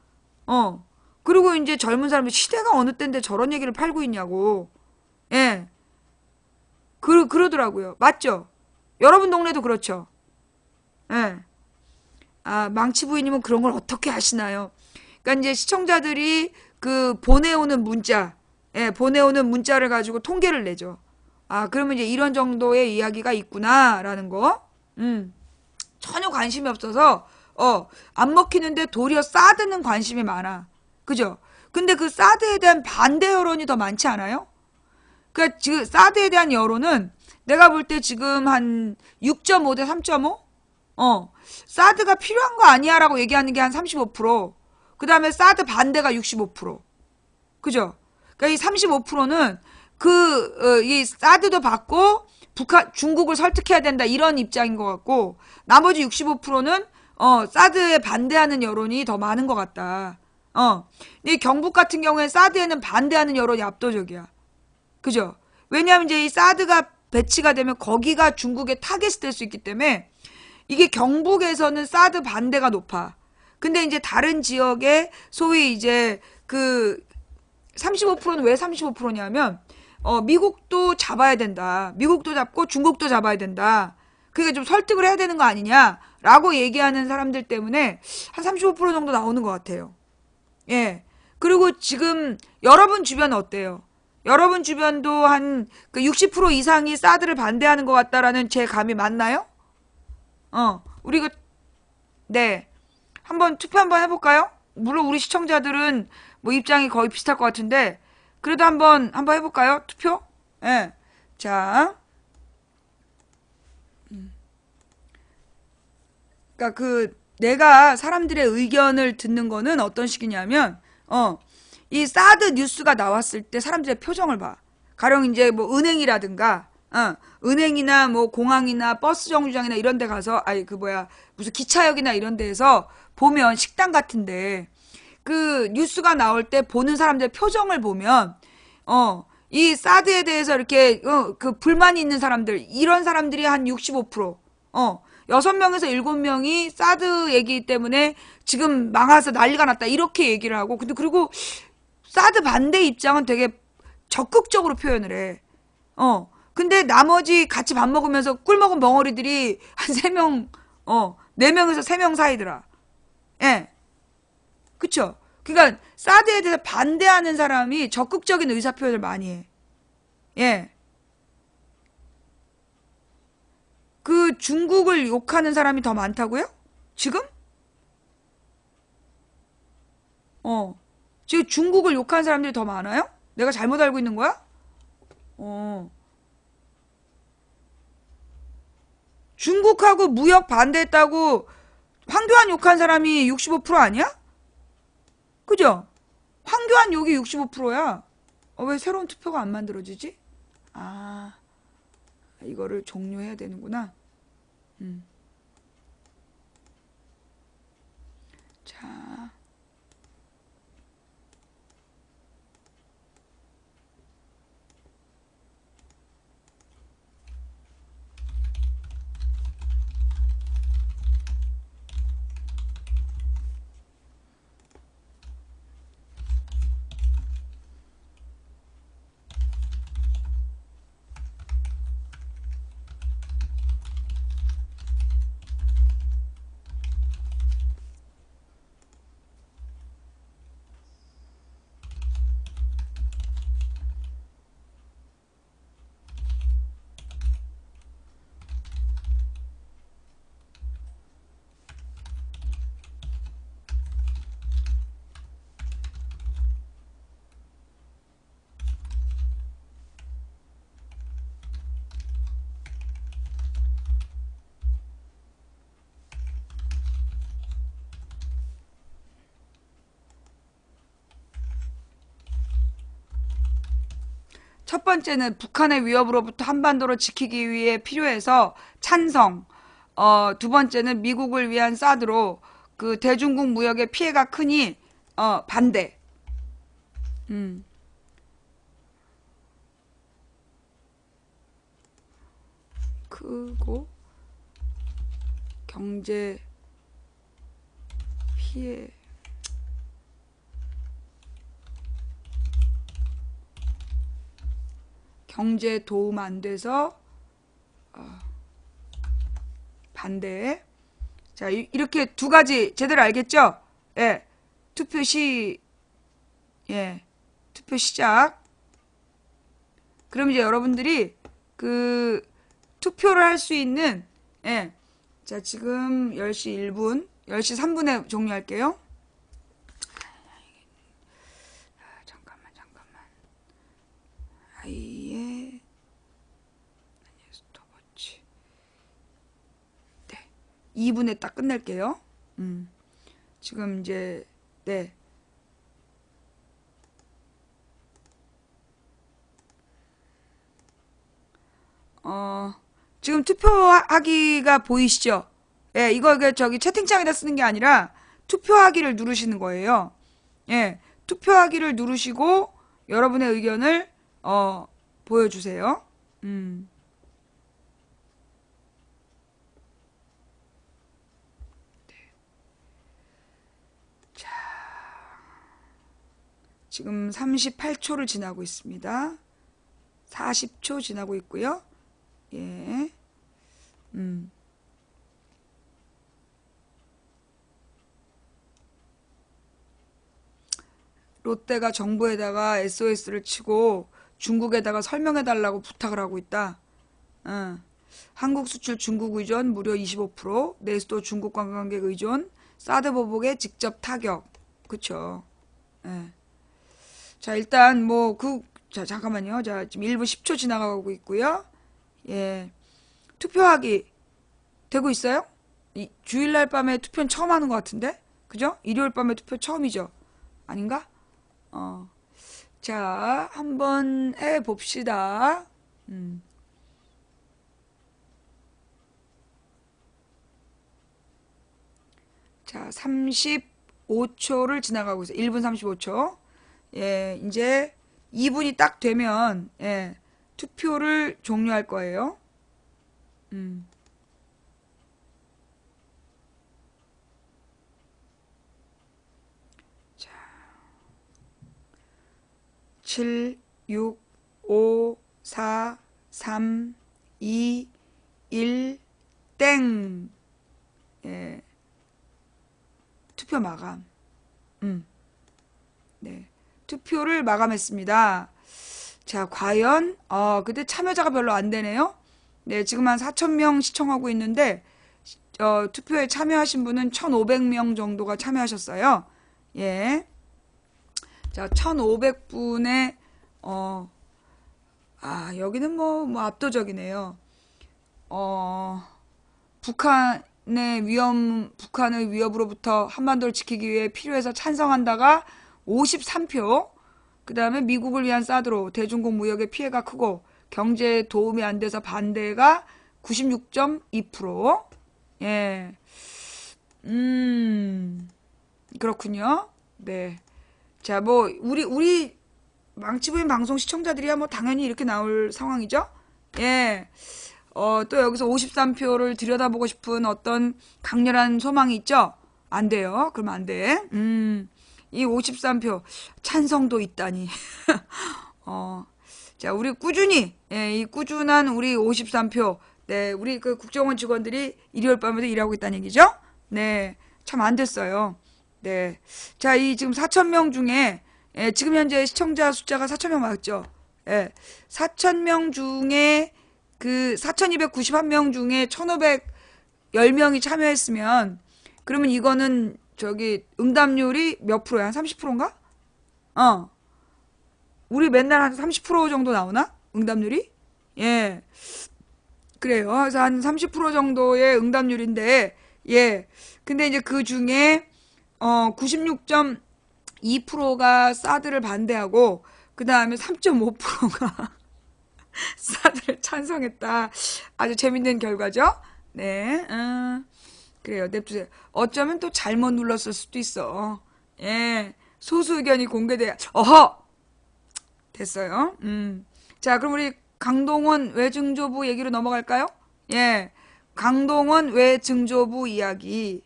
어. 그리고 이제 젊은 사람들 시대가 어느 때인데 저런 얘기를 팔고 있냐고. 예. 그러더라고요. 맞죠? 여러분 동네도 그렇죠? 예. 아, 망치 부인님은 그런 걸 어떻게 아시나요? 그러니까 이제 시청자들이 그 보내오는 문자, 예, 보내오는 문자를 가지고 통계를 내죠. 아, 그러면 이제 이런 정도의 이야기가 있구나라는 거. 전혀 관심이 없어서 안 먹히는데 도리어 사드는 관심이 많아. 그죠? 근데 그 사드에 대한 반대 여론이 더 많지 않아요? 그러니까 지금 사드에 대한 여론은 내가 볼 때 지금 한 6.5 대 3.5? 사드가 필요한 거 아니야라고 얘기하는 게 한 35%. 그 다음에 사드 반대가 65%. 그죠? 그러니까 이 35%는 이 사드도 받고 중국을 설득해야 된다 이런 입장인 것 같고 나머지 65%는 사드에 반대하는 여론이 더 많은 것 같다. 이 경북 같은 경우에 사드에는 반대하는 여론이 압도적이야. 그죠? 왜냐하면 이제 이 사드가 배치가 되면 거기가 중국의 타겟이 될 수 있기 때문에 이게 경북에서는 사드 반대가 높아. 근데 이제 다른 지역에 소위 이제 그 35%는 왜 35%냐면 미국도 잡아야 된다. 미국도 잡고 중국도 잡아야 된다. 그게 좀 설득을 해야 되는 거 아니냐라고 얘기하는 사람들 때문에 한 35% 정도 나오는 것 같아요. 예. 그리고 지금 여러분 주변 어때요? 여러분 주변도 한 그 60% 이상이 사드를 반대하는 것 같다라는 제 감이 맞나요? 우리 네. 한번 투표 한번 해볼까요? 물론 우리 시청자들은 뭐 입장이 거의 비슷할 것 같은데, 그래도 한번 해볼까요? 투표? 예. 자. 그니까 내가 사람들의 의견을 듣는 거는 어떤 식이냐면, 이 사드 뉴스가 나왔을 때 사람들의 표정을 봐. 가령 이제 뭐 은행이라든가, 은행이나 뭐 공항이나 버스 정류장이나 이런 데 가서, 무슨 기차역이나 이런 데에서 보면 식당 같은데, 그 뉴스가 나올 때 보는 사람들의 표정을 보면, 이 사드에 대해서 이렇게, 그 불만이 있는 사람들, 이런 사람들이 한 65%, 6명에서 7명이 사드 얘기 때문에 지금 망해서 난리가 났다. 이렇게 얘기를 하고. 근데 그리고 사드 반대 입장은 되게 적극적으로 표현을 해. 근데 나머지 같이 밥 먹으면서 꿀 먹은 멍어리들이 한 3명, 4명에서 3명 사이더라. 예. 그쵸? 그러니까 사드에 대해서 반대하는 사람이 적극적인 의사표현을 많이 해. 예. 그 중국을 욕하는 사람이 더 많다고요? 지금? 어. 지금 중국을 욕하는 사람들이 더 많아요? 내가 잘못 알고 있는 거야? 어. 중국하고 무역 반대했다고 황교안 욕한 사람이 65% 아니야? 그죠? 황교안 욕이 65%야. 왜 새로운 투표가 안 만들어지지? 아, 이거를 종료해야 되는구나. 음. 자. 첫 번째는 북한의 위협으로부터 한반도를 지키기 위해 필요해서 찬성. 두 번째는 미국을 위한 사드로 그 대중국 무역의 피해가 크니 반대. 음. 크고 경제 피해. 경제 도움 안 돼서 반대. 자, 이렇게 두 가지 제대로 알겠죠? 예. 투표 투표 시작. 그럼 이제 여러분들이 그 투표를 할 수 있는, 예. 자, 지금 10시 1분, 10시 3분에 종료할게요. 잠깐만. 아이의 스톱워치. 네. 2분에 딱 끝낼게요. 지금 이제, 네. 지금 투표하기가 보이시죠? 예, 이거 저기 채팅창에다 쓰는 게 아니라 투표하기를 누르시는 거예요. 예, 투표하기를 누르시고 여러분의 의견을 보여주세요. 자, 지금 38초를 지나고 있습니다. 40초 지나고 있고요. 예. 롯데가 정부에다가 SOS를 치고 중국에다가 설명해달라고 부탁을 하고 있다. 한국 수출 중국 의존 무려 25%, 내수도 중국 관광객 의존, 사드 보복에 직접 타격. 그쵸. 예. 자, 일단 자, 잠깐만요. 자, 지금 1분 10초 지나가고 있고요. 예. 투표하기 되고 있어요? 주일날 밤에 투표는 처음 하는 것 같은데? 그죠? 일요일 밤에 투표 처음이죠? 아닌가? 자, 한번 해봅시다. 자, 35초를 지나가고 있어요. 1분 35초. 예, 이제 2분이 딱 되면, 예, 투표를 종료할 거예요. 자, 7, 6, 5, 4, 3, 2, 1, 땡. 예, 투표 마감. 네. 투표를 마감했습니다. 자, 과연, 근데 참여자가 별로 안 되네요. 네, 지금 한 4,000명 시청하고 있는데, 투표에 참여하신 분은 1,500명 정도가 참여하셨어요. 예. 자, 1,500분의, 여기는 압도적이네요. 북한의 위협으로부터 한반도를 지키기 위해 필요해서 찬성한다가 53표, 그 다음에 미국을 위한 사드로 대중국 무역의 피해가 크고 경제에 도움이 안 돼서 반대가 96.2%. 예. 그렇군요. 네. 자, 우리 망치부인 방송 시청자들이야 당연히 이렇게 나올 상황이죠. 예. 또 여기서 53표를 들여다보고 싶은 어떤 강렬한 소망이 있죠? 안 돼요. 그러면 안 돼. 이 53표 찬성도 있다니. 자, 우리 꾸준히, 이 꾸준한 우리 53표, 네, 우리 그 국정원 직원들이 일요일 밤에도 일하고 있다는 얘기죠? 네, 참 안 됐어요. 네. 자, 이 지금 4,000명 중에, 지금 현재 시청자 숫자가 4,000명 맞죠? 4,000명 중에, 4,291명 중에 1,510명이 참여했으면, 그러면 이거는, 응답률이 몇 프로야? 한 30%인가? 우리 맨날 한 30% 정도 나오나? 응답률이? 예. 그래요. 그래서 한 30% 정도의 응답률인데, 예. 근데 이제 그 중에, 96.2%가 사드를 반대하고, 그 다음에 3.5%가 사드를 찬성했다. 아주 재밌는 결과죠? 네. 그래요. 냅두세요. 어쩌면 또 잘못 눌렀을 수도 있어. 예. 소수 의견이 공개돼야, 됐어요. 자, 그럼 우리 강동원 외증조부 얘기로 넘어갈까요? 예. 강동원 외증조부 이야기.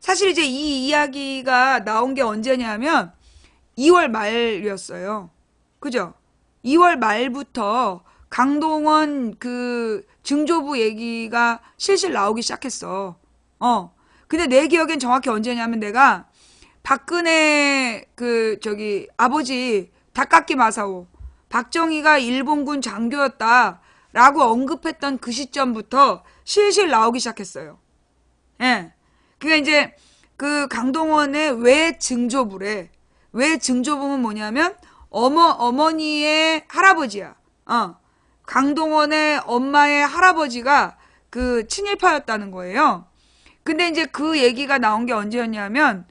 사실 이제 이 이야기가 나온 게 언제냐면 2월 말이었어요. 그죠? 2월 말부터 강동원 그 증조부 얘기가 실실 나오기 시작했어. 근데 내 기억엔 정확히 언제냐면 내가 박근혜 그 저기 아버지 다카키 마사오 박정희가 일본군 장교였다라고 언급했던 그 시점부터 실실 나오기 시작했어요. 예. 그게 이제 그 강동원의 외증조부래. 외증조부는 뭐냐면 어머니의 할아버지야. 강동원의 엄마의 할아버지가 그 친일파였다는 거예요. 근데 이제 그 얘기가 나온 게 언제였냐면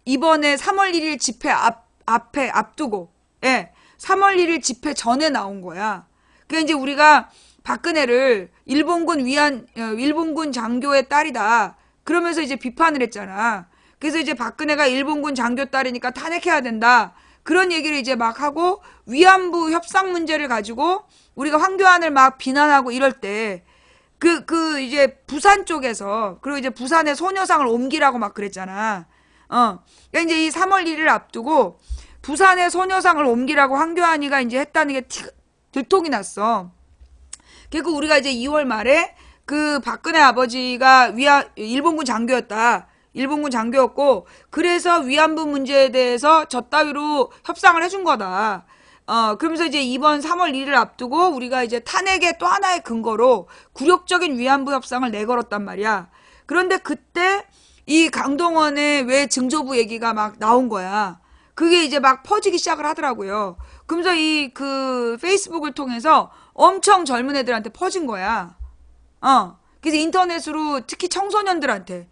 이번에 3월 1일 집회 앞에 앞두고 3월 1일 집회 전에 나온 거야. 그러니까 이제 우리가 박근혜를 일본군 장교의 딸이다. 그러면서 이제 비판을 했잖아. 그래서 이제 박근혜가 일본군 장교 딸이니까 탄핵해야 된다. 그런 얘기를 이제 막 하고 위안부 협상 문제를 가지고 우리가 황교안을 막 비난하고 이럴 때 이제 부산 쪽에서 그리고 이제 부산에 소녀상을 옮기라고 막 그랬잖아. 그러니까 이제 이 3월 1일 앞두고 부산에 소녀상을 옮기라고 황교안이가 이제 했다는 게 들통이 났어. 그리고 우리가 이제 2월 말에 그 박근혜 아버지가 일본군 장교였다. 일본군 장교였고 그래서 위안부 문제에 대해서 저 따위로 협상을 해준 거다. 그러면서 이제 이번 3월 1일 앞두고 우리가 이제 탄핵의 또 하나의 근거로 굴욕적인 위안부 협상을 내걸었단 말이야. 그런데 그때 이 강동원의 왜 증조부 얘기가 막 나온 거야. 그게 이제 막 퍼지기 시작을 하더라고요. 그러면서 이 그 페이스북을 통해서 엄청 젊은 애들한테 퍼진 거야. 그래서 인터넷으로 특히 청소년들한테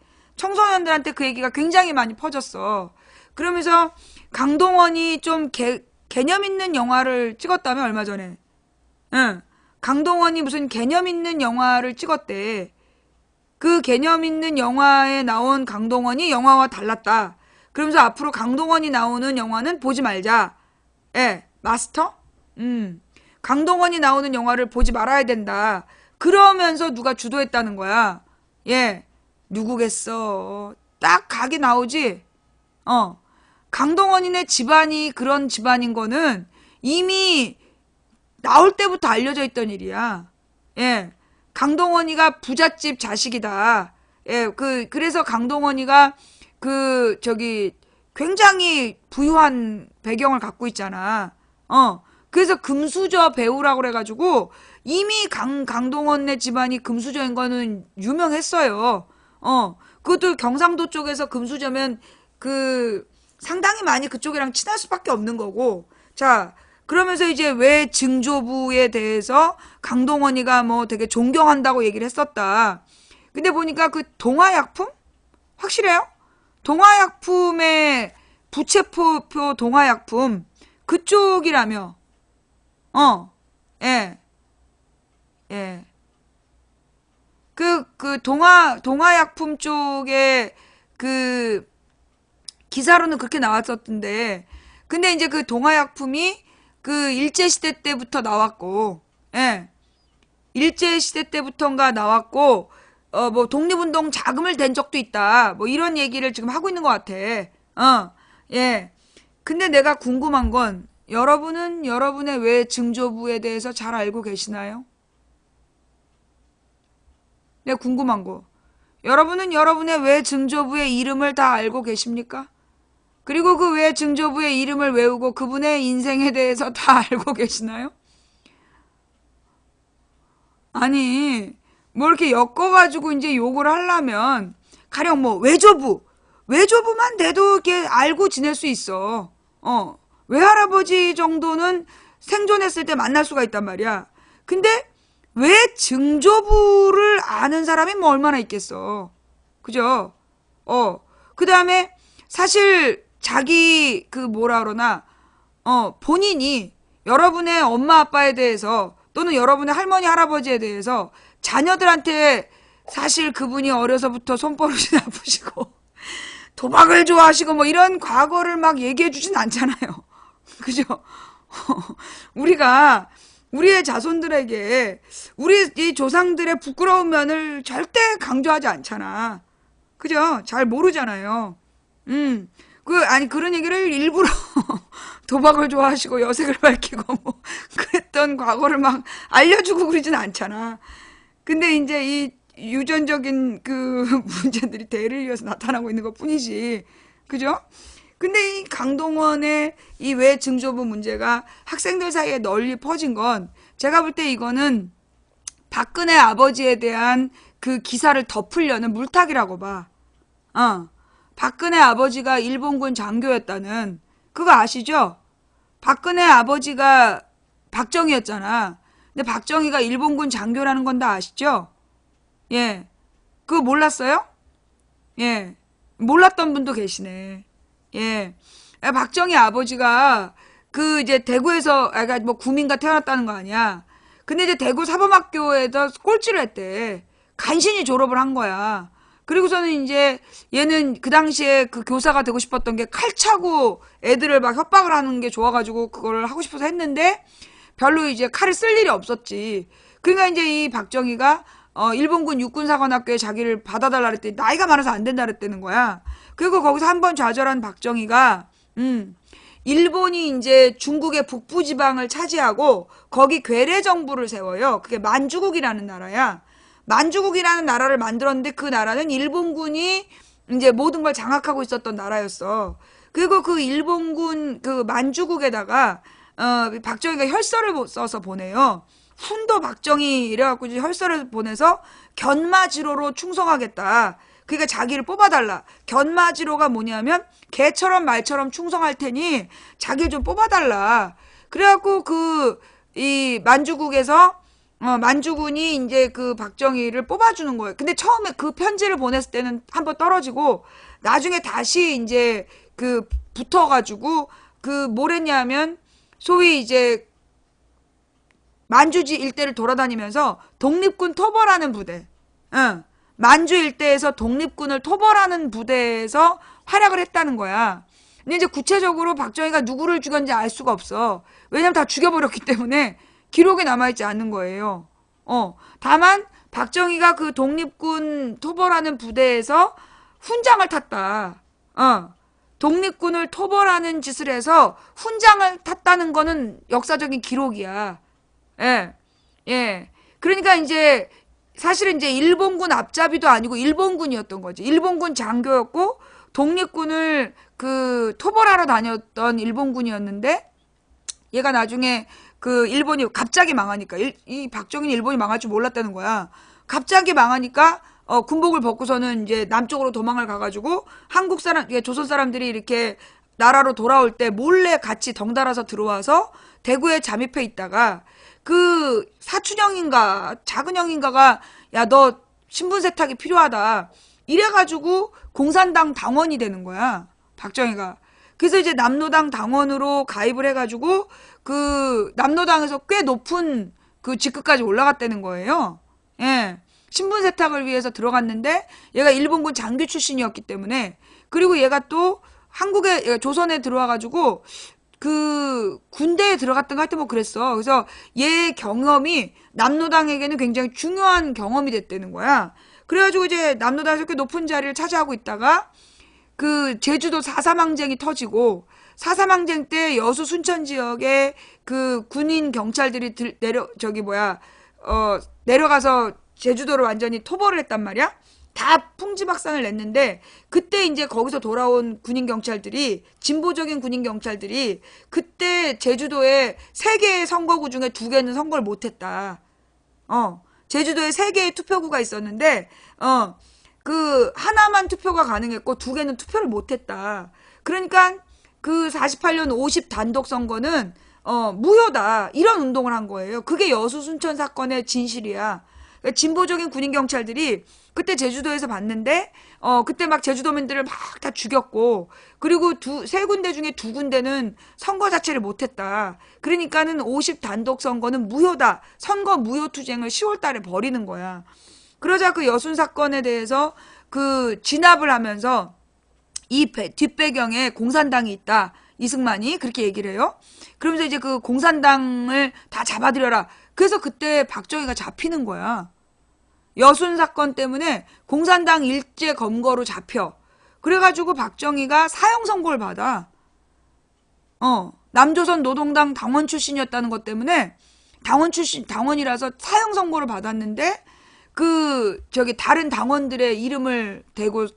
그 얘기가 굉장히 많이 퍼졌어. 그러면서 강동원이 좀 개념 있는 영화를 찍었다며 얼마 전에. 응. 강동원이 무슨 개념 있는 영화를 찍었대. 그 개념 있는 영화에 나온 강동원이 영화와 달랐다. 그러면서 앞으로 강동원이 나오는 영화는 보지 말자. 마스터? 강동원이 나오는 영화를 보지 말아야 된다. 그러면서 누가 주도했다는 거야. 누구겠어. 딱 각이 나오지? 강동원이네 집안이 그런 집안인 거는 이미 나올 때부터 알려져 있던 일이야. 강동원이가 부잣집 자식이다. 그래서 강동원이가 굉장히 부유한 배경을 갖고 있잖아. 그래서 금수저 배우라고 그래가지고 이미 강동원네 집안이 금수저인 거는 유명했어요. 그것도 경상도 쪽에서 금수저면 상당히 많이 그쪽이랑 친할 수밖에 없는 거고. 자, 그러면서 이제 왜 증조부에 대해서 강동원이가 뭐 되게 존경한다고 얘기를 했었다. 근데 보니까 그 동화약품? 확실해요? 동화약품의 부채포표 동화약품 그쪽이라며. 예. 동화약품 쪽에 기사로는 그렇게 나왔었던데. 근데 이제 그 동화약품이 일제시대 때부터 나왔고, 일제시대 때부터인가 나왔고, 뭐 독립운동 자금을 댄 적도 있다. 뭐 이런 얘기를 지금 하고 있는 것 같아. 근데 내가 궁금한 건, 여러분은 여러분의 왜 증조부에 대해서 잘 알고 계시나요? 내가 궁금한 거. 여러분은 여러분의 왜 증조부의 이름을 다 알고 계십니까? 그리고 그 왜 증조부의 이름을 외우고 그분의 인생에 대해서 다 알고 계시나요? 아니, 뭐 이렇게 엮어가지고 이제 욕을 하려면, 가령 뭐, 외조부만 돼도 이렇게 알고 지낼 수 있어. 외할아버지 정도는 생존했을 때 만날 수가 있단 말이야. 근데 왜 증조부를 아는 사람이 뭐 얼마나 있겠어. 그죠? 그 다음에 사실 자기 뭐라 그러나 본인이 여러분의 엄마 아빠에 대해서 또는 여러분의 할머니 할아버지에 대해서 자녀들한테 사실 그분이 어려서부터 손버릇이 나쁘시고 도박을 좋아하시고 뭐 이런 과거를 막 얘기해 주진 않잖아요. 그죠? 우리가 우리의 자손들에게 우리 이 조상들의 부끄러운 면을 절대 강조하지 않잖아. 그죠? 잘 모르잖아요. 아니, 그런 얘기를 일부러 도박을 좋아하시고 여색을 밝히고 뭐, 그랬던 과거를 막 알려주고 그러진 않잖아. 근데 이제 이 유전적인 그 문제들이 대를 이어서 나타나고 있는 것 뿐이지. 그죠? 근데 이 강동원의 이 외 증조부 문제가 학생들 사이에 널리 퍼진 건 제가 볼 때 이거는 박근혜 아버지에 대한 그 기사를 덮으려는 물타기라고 봐. 박근혜 아버지가 일본군 장교였다는 그거 아시죠? 박근혜 아버지가 박정희였잖아. 근데 박정희가 일본군 장교라는 건 다 아시죠? 예. 그거 몰랐어요? 예. 몰랐던 분도 계시네. 예. 박정희 아버지가 그 이제 대구에서 그러니까 뭐 구민가 태어났다는 거 아니야. 근데 이제 대구 사범학교에서 꼴찌를 했대. 간신히 졸업을 한 거야. 그리고서는 이제 얘는 그 당시에 그 교사가 되고 싶었던 게 칼 차고 애들을 막 협박을 하는 게 좋아가지고 그걸 하고 싶어서 했는데 별로 이제 칼을 쓸 일이 없었지. 그러니까 이제 이 박정희가 일본군 육군사관학교에 자기를 받아달라 그랬더니 나이가 많아서 안 된다 그랬다는 거야. 그리고 거기서 한 번 좌절한 박정희가 일본이 이제 중국의 북부 지방을 차지하고 거기 괴뢰 정부를 세워요. 그게 만주국이라는 나라야. 만주국이라는 나라를 만들었는데 그 나라는 일본군이 이제 모든 걸 장악하고 있었던 나라였어. 그리고 그 일본군 그 만주국에다가 박정희가 혈서를 써서 보내요. 훈도 박정희 이래갖고 이제 혈서를 보내서 견마지로로 충성하겠다. 그러니까 자기를 뽑아달라. 견마지로가 뭐냐면 개처럼 말처럼 충성할 테니 자기를 좀 뽑아달라. 그래갖고 이 만주국에서 만주군이 이제 그 박정희를 뽑아주는 거예요. 근데 처음에 그 편지를 보냈을 때는 한번 떨어지고 나중에 다시 이제 그 붙어가지고 그 뭘 했냐면 소위 이제 만주지 일대를 돌아다니면서 독립군 토벌하는 부대, 만주 일대에서 독립군을 토벌하는 부대에서 활약을 했다는 거야. 근데 이제 구체적으로 박정희가 누구를 죽였는지 알 수가 없어. 왜냐면 다 죽여버렸기 때문에 기록에 남아있지 않는 거예요. 다만 박정희가 그 독립군 토벌하는 부대에서 훈장을 탔다. 독립군을 토벌하는 짓을 해서 훈장을 탔다는 거는 역사적인 기록이야. 예, 예. 그러니까 이제 사실은 이제 일본군 앞잡이도 아니고 일본군이었던 거지. 일본군 장교였고 독립군을 그 토벌하러 다녔던 일본군이었는데 얘가 나중에 그 일본이 갑자기 망하니까 이 박정희는 일본이 망할 줄 몰랐다는 거야. 갑자기 망하니까 군복을 벗고서는 이제 남쪽으로 도망을 가가지고 한국 사람, 조선 사람들이 이렇게 나라로 돌아올 때 몰래 같이 덩달아서 들어와서 대구에 잠입해 있다가 그 사춘형인가 작은형인가가 야, 너 신분 세탁이 필요하다. 이래가지고 공산당 당원이 되는 거야. 박정희가. 그래서 이제 남로당 당원으로 가입을 해가지고 그 남로당에서 꽤 높은 그 직급까지 올라갔다는 거예요. 예. 신분 세탁을 위해서 들어갔는데 얘가 일본군 장교 출신이었기 때문에 그리고 얘가 또 한국에 조선에 들어와가지고 그 군대에 들어갔던 거 하여튼 뭐 그랬어. 그래서 얘 경험이 남로당에게는 굉장히 중요한 경험이 됐다는 거야. 그래가지고 이제 남로당에서 꽤 높은 자리를 차지하고 있다가 그 제주도 4.3 항쟁이 터지고 4.3 항쟁 때 여수 순천 지역에 그 군인 경찰들이 내려가서 제주도를 완전히 토벌을 했단 말이야. 다 풍지박산을 냈는데 그때 이제 거기서 돌아온 군인 경찰들이 진보적인 군인 경찰들이 그때 제주도에 3개의 선거구 중에 2개는 선거를 못했다. 제주도에 3개의 투표구가 있었는데 그 하나만 투표가 가능했고 2개는 투표를 못했다. 그러니까 그 48년 50 단독 선거는 무효다. 이런 운동을 한 거예요. 그게 여수 순천 사건의 진실이야. 그러니까 진보적인 군인 경찰들이 그때 제주도에서 봤는데 그때 막 제주도민들을 막 다 죽였고 그리고 3군데 중에 2군데는 선거 자체를 못했다. 그러니까는 50 단독 선거는 무효다. 선거 무효 투쟁을 10월 달에 벌이는 거야. 그러자 그 여순 사건에 대해서 그 진압을 하면서 이 뒷배경에 공산당이 있다. 이승만이 그렇게 얘기를 해요. 그러면서 이제 그 공산당을 다 잡아들여라. 그래서 그때 박정희가 잡히는 거야. 여순 사건 때문에 공산당 일제 검거로 잡혀. 그래가지고 박정희가 사형 선고를 받아. 남조선 노동당 당원 출신이었다는 것 때문에 당원이라서 사형 선고를 받았는데 다른 당원들의 이름을 대고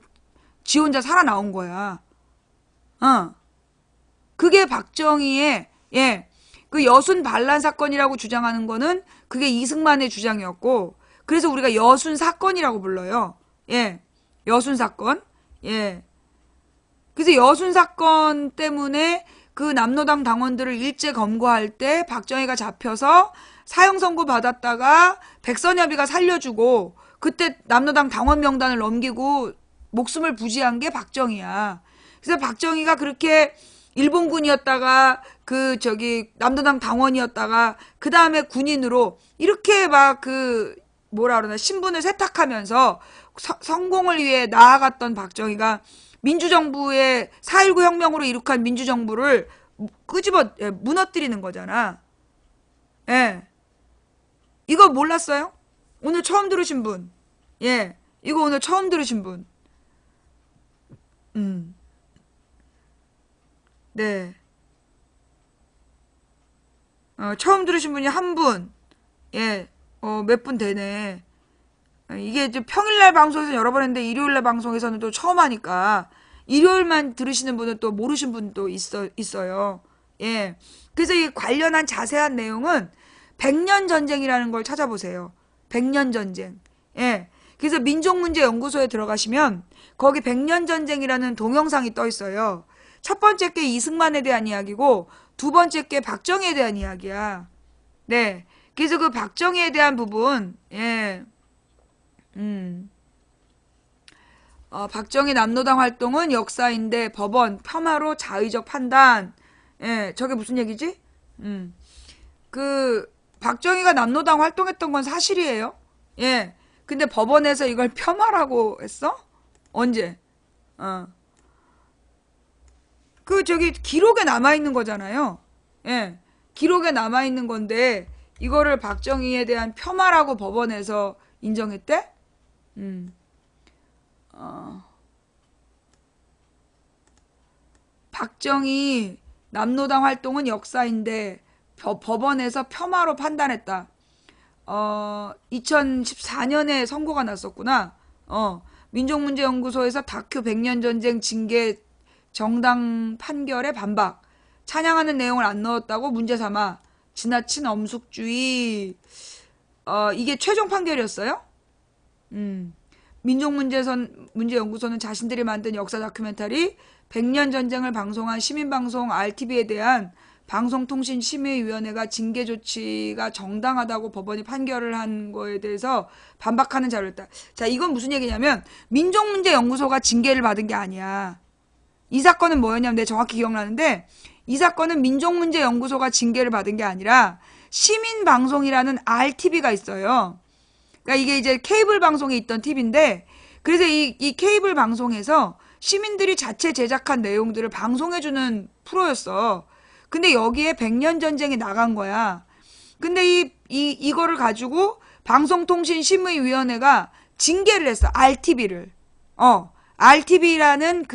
지 혼자 살아나온 거야. 그게 박정희의, 그 여순 반란 사건이라고 주장하는 거는 그게 이승만의 주장이었고, 그래서 우리가 여순 사건이라고 불러요. 여순 사건. 그래서 여순 사건 때문에 그 남로당 당원들을 일제 검거할 때 박정희가 잡혀서 사형 선고 받았다가 백선엽이가 살려주고 그때 남로당 당원 명단을 넘기고 목숨을 부지한 게 박정희야. 그래서 박정희가 그렇게 일본군이었다가 남로당 당원이었다가 그 다음에 군인으로 이렇게 막 신분을 세탁하면서 성공을 위해 나아갔던 박정희가 민주정부의 4.19 혁명으로 이룩한 민주정부를 무너뜨리는 거잖아. 이거 몰랐어요? 오늘 처음 들으신 분. 이거 오늘 처음 들으신 분. 네. 처음 들으신 분이 한 분. 몇 분 되네. 이게 이제 평일날 방송에서 여러 번 했는데 일요일날 방송에서는 또 처음 하니까 일요일만 들으시는 분은 또 모르신 분도 있어요. 그래서 이 관련한 자세한 내용은 백년 전쟁이라는 걸 찾아보세요. 백년 전쟁. 그래서 민족문제연구소에 들어가시면 거기 백년 전쟁이라는 동영상이 떠 있어요. 첫 번째 게 이승만에 대한 이야기고 두 번째 게 박정희에 대한 이야기야. 네. 그래서 그 박정희에 대한 부분, 박정희 남로당 활동은 역사인데 법원 폄하로 자의적 판단. 저게 무슨 얘기지? 박정희가 남로당 활동했던 건 사실이에요. 근데 법원에서 이걸 폄하라고 했어? 언제? 기록에 남아있는 거잖아요. 기록에 남아있는 건데, 이거를 박정희에 대한 폄하라고 법원에서 인정했대? 박정희 남로당 활동은 역사인데 법원에서 폄하로 판단했다. 2014년에 선고가 났었구나. 민족문제연구소에서 다큐 백년전쟁 징계 정당 판결에 반박. 찬양하는 내용을 안 넣었다고 문제 삼아. 지나친 엄숙주의. 이게 최종 판결이었어요? 민족문제연구소는 자신들이 만든 역사 다큐멘터리 백년전쟁을 방송한 시민방송 RTV에 대한 방송통신심의위원회가 징계 조치가 정당하다고 법원이 판결을 한 거에 대해서 반박하는 자료였다. 자, 이건 무슨 얘기냐면 민족문제연구소가 징계를 받은 게 아니야. 이 사건은 뭐였냐면 내가 정확히 기억나는데 이 사건은 민족문제연구소가 징계를 받은 게 아니라 시민방송이라는 RTV가 있어요. 그러니까 이게 이제 케이블 방송에 있던 TV인데 그래서 이 케이블 방송에서 시민들이 자체 제작한 내용들을 방송해주는 프로였어. 근데 여기에 백년전쟁이 나간 거야. 근데 이거를 가지고 방송통신심의위원회가 징계를 했어. RTV를. RTV라는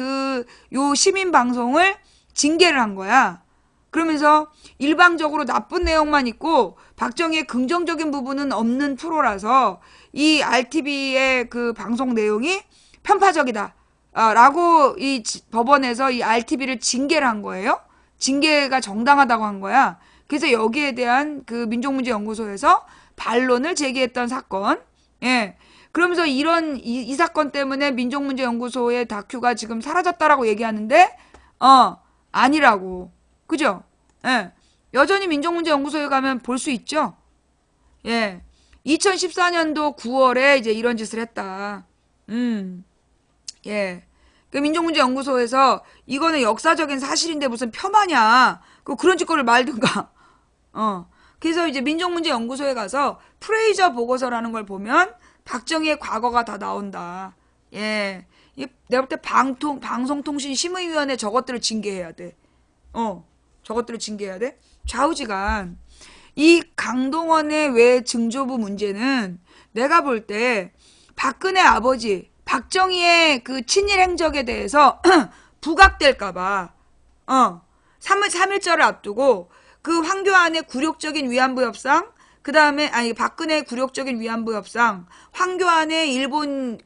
요 시민방송을 징계를 한 거야. 그러면서 일방적으로 나쁜 내용만 있고 박정희의 긍정적인 부분은 없는 프로라서 이 RTV의 그 방송 내용이 편파적이다. 라고 이 법원에서 이 RTV를 징계를 한 거예요. 징계가 정당하다고 한 거야. 그래서 여기에 대한 그 민족문제연구소에서 반론을 제기했던 사건. 그러면서 이 사건 때문에 민족문제연구소의 다큐가 지금 사라졌다라고 얘기하는데, 아니라고. 그죠? 여전히 민족문제연구소에 가면 볼 수 있죠? 2014년도 9월에 이제 이런 짓을 했다. 그 민족문제연구소에서 이거는 역사적인 사실인데 무슨 폄하냐. 그런 짓거리를 말든가. 그래서 이제 민족문제연구소에 가서 프레이저 보고서라는 걸 보면 박정희의 과거가 다 나온다. 내가 볼 때 방송통신심의위원회 저것들을 징계해야 돼. 저것들을 징계해야 돼? 좌우지간. 이 강동원의 외 증조부 문제는 내가 볼 때 박근혜 아버지, 박정희의 그 친일 행적에 대해서 부각될까봐, 3.1절을 앞두고 그 황교안의 굴욕적인 위안부 협상, 그 다음에, 박근혜의 굴욕적인 위안부 협상, 황교안의 일본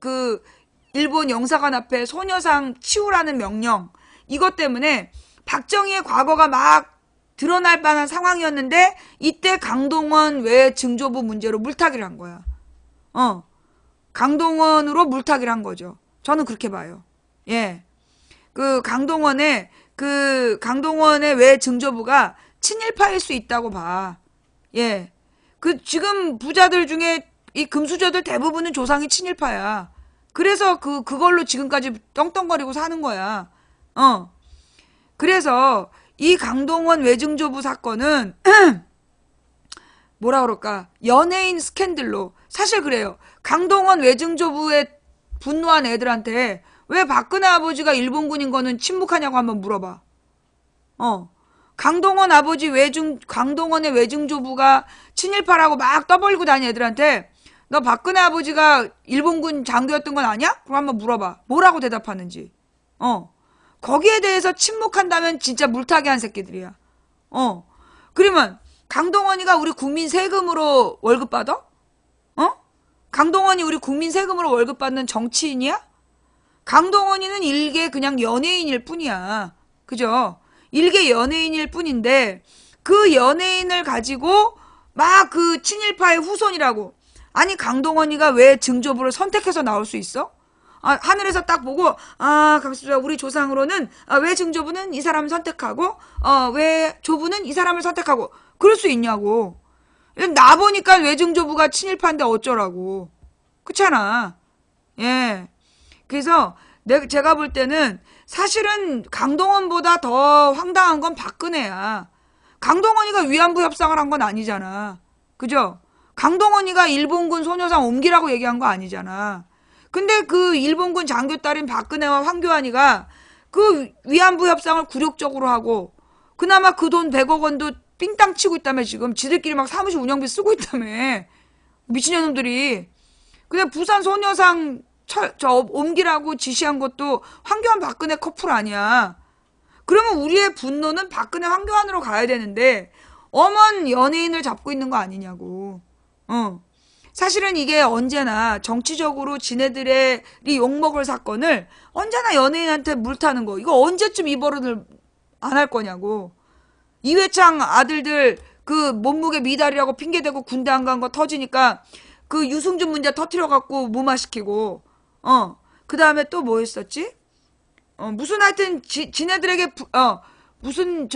영사관 앞에 소녀상 치우라는 명령, 이것 때문에 박정희의 과거가 막 드러날 만한 상황이었는데, 이때 강동원 외 증조부 문제로 물타기를 한 거야. 강동원으로 물타기를 한 거죠. 저는 그렇게 봐요. 예. 강동원의 외 증조부가 친일파일 수 있다고 봐. 예. 지금 부자들 중에 이 금수저들 대부분은 조상이 친일파야. 그래서 그걸로 지금까지 떵떵거리고 사는 거야. 그래서 이 강동원 외증조부 사건은 뭐라 그럴까? 연예인 스캔들로. 사실 그래요. 강동원 외증조부에 분노한 애들한테 왜 박근혜 아버지가 일본군인 거는 침묵하냐고 한번 물어봐. 강동원의 외증조부가 친일파라고 막 떠벌리고 다니는 애들한테 너 박근혜 아버지가 일본군 장교였던 건 아니야? 그럼 한번 물어봐. 뭐라고 대답하는지. 거기에 대해서 침묵한다면 진짜 물타기 한 새끼들이야. 그러면 강동원이가 우리 국민 세금으로 월급 받아? 강동원이 우리 국민 세금으로 월급 받는 정치인이야? 강동원이는 일개 그냥 연예인일 뿐이야. 그죠? 일개 연예인일 뿐인데 그 연예인을 가지고 막 그 친일파의 후손이라고. 아니 강동원이가 왜 증조부를 선택해서 나올 수 있어? 하늘에서 딱 보고 감사합니다. 우리 조상으로는 왜 증조부는 이 사람을 선택하고 왜 조부는 이 사람을 선택하고 그럴 수 있냐고. 나 보니까 왜 증조부가 친일파인데 어쩌라고. 그렇잖아. 예. 그래서 제가 볼 때는 사실은 강동원보다 더 황당한 건 박근혜야. 강동원이가 위안부 협상을 한 건 아니잖아. 그죠? 강동원이가 일본군 소녀상 옮기라고 얘기한 거 아니잖아. 근데 그 일본군 장교 딸인 박근혜와 황교안이가 그 위안부 협상을 굴욕적으로 하고 그나마 그 돈 100억 원도 삥땅 치고 있다며 지금 지들끼리 막 사무실 운영비 쓰고 있다며. 미친년놈들이. 근데 부산 소녀상 옮기라고 지시한 것도 황교안 박근혜 커플 아니야. 그러면 우리의 분노는 박근혜 황교안으로 가야 되는데 엄한 연예인을 잡고 있는 거 아니냐고. 사실은 이게 언제나 정치적으로 지네들의 욕먹을 사건을 언제나 연예인한테 물타는 거. 이거 언제쯤 이 버릇을 안 할 거냐고. 이회창 아들들 그 몸무게 미달이라고 핑계대고 군대 안 간 거 터지니까 그 유승준 문제 터트려갖고 무마시키고 그 다음에 또 뭐 했었지? 무슨 하여튼 지네들에게 무슨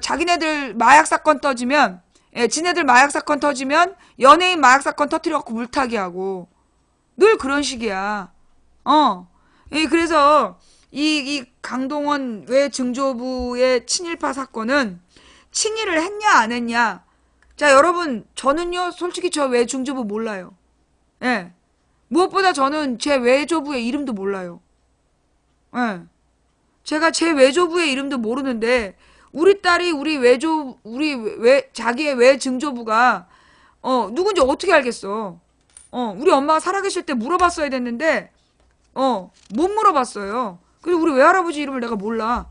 자기네들 마약 사건 터지면 지네들 마약 사건 터지면 연예인 마약 사건 터트려갖고 물타기 하고 늘 그런 식이야. 그래서 이 강동원 외 증조부의 친일파 사건은 친일을 했냐 안 했냐. 자 여러분 저는요 솔직히 저 외 증조부 몰라요. 예. 무엇보다 저는 제 외조부의 이름도 몰라요. 예. 제가 제 외조부의 이름도 모르는데 우리 딸이 자기의 외증조부가 누군지 어떻게 알겠어. 우리 엄마가 살아계실 때 물어봤어야 됐는데 못 물어봤어요. 그리고 우리 외할아버지 이름을 내가 몰라.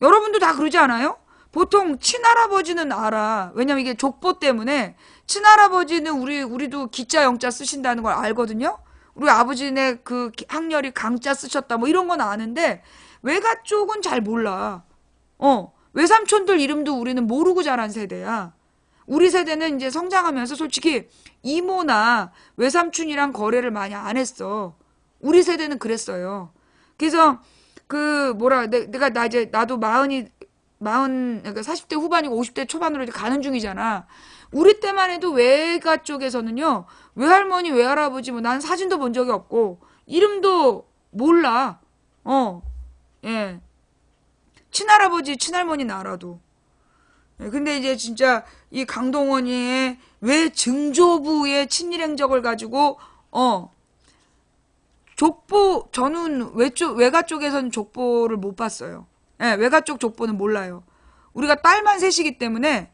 여러분도 다 그러지 않아요? 보통 친할아버지는 알아. 왜냐면 이게 족보 때문에 친할아버지는 우리도 기자 영자 쓰신다는 걸 알거든요. 우리 아버지네 그 학렬이 강자 쓰셨다 뭐 이런 건 아는데 외가 쪽은 잘 몰라. 외삼촌들 이름도 우리는 모르고 자란 세대야. 우리 세대는 이제 성장하면서 솔직히 이모나 외삼촌이랑 거래를 많이 안 했어. 우리 세대는 그랬어요. 그래서 나도 그러니까 40대 후반이고 50대 초반으로 이제 가는 중이잖아. 우리 때만 해도 외가 쪽에서는요, 외할머니, 외할아버지, 난 사진도 본 적이 없고, 이름도 몰라. 예. 친할아버지, 친할머니는 알아도. 예, 근데 이제 진짜 이 강동원이의 외 증조부의 친일 행적을 가지고, 족보, 저는 외가 쪽에서는 족보를 못 봤어요. 예, 외가 쪽 족보는 몰라요. 우리가 딸만 셋이기 때문에,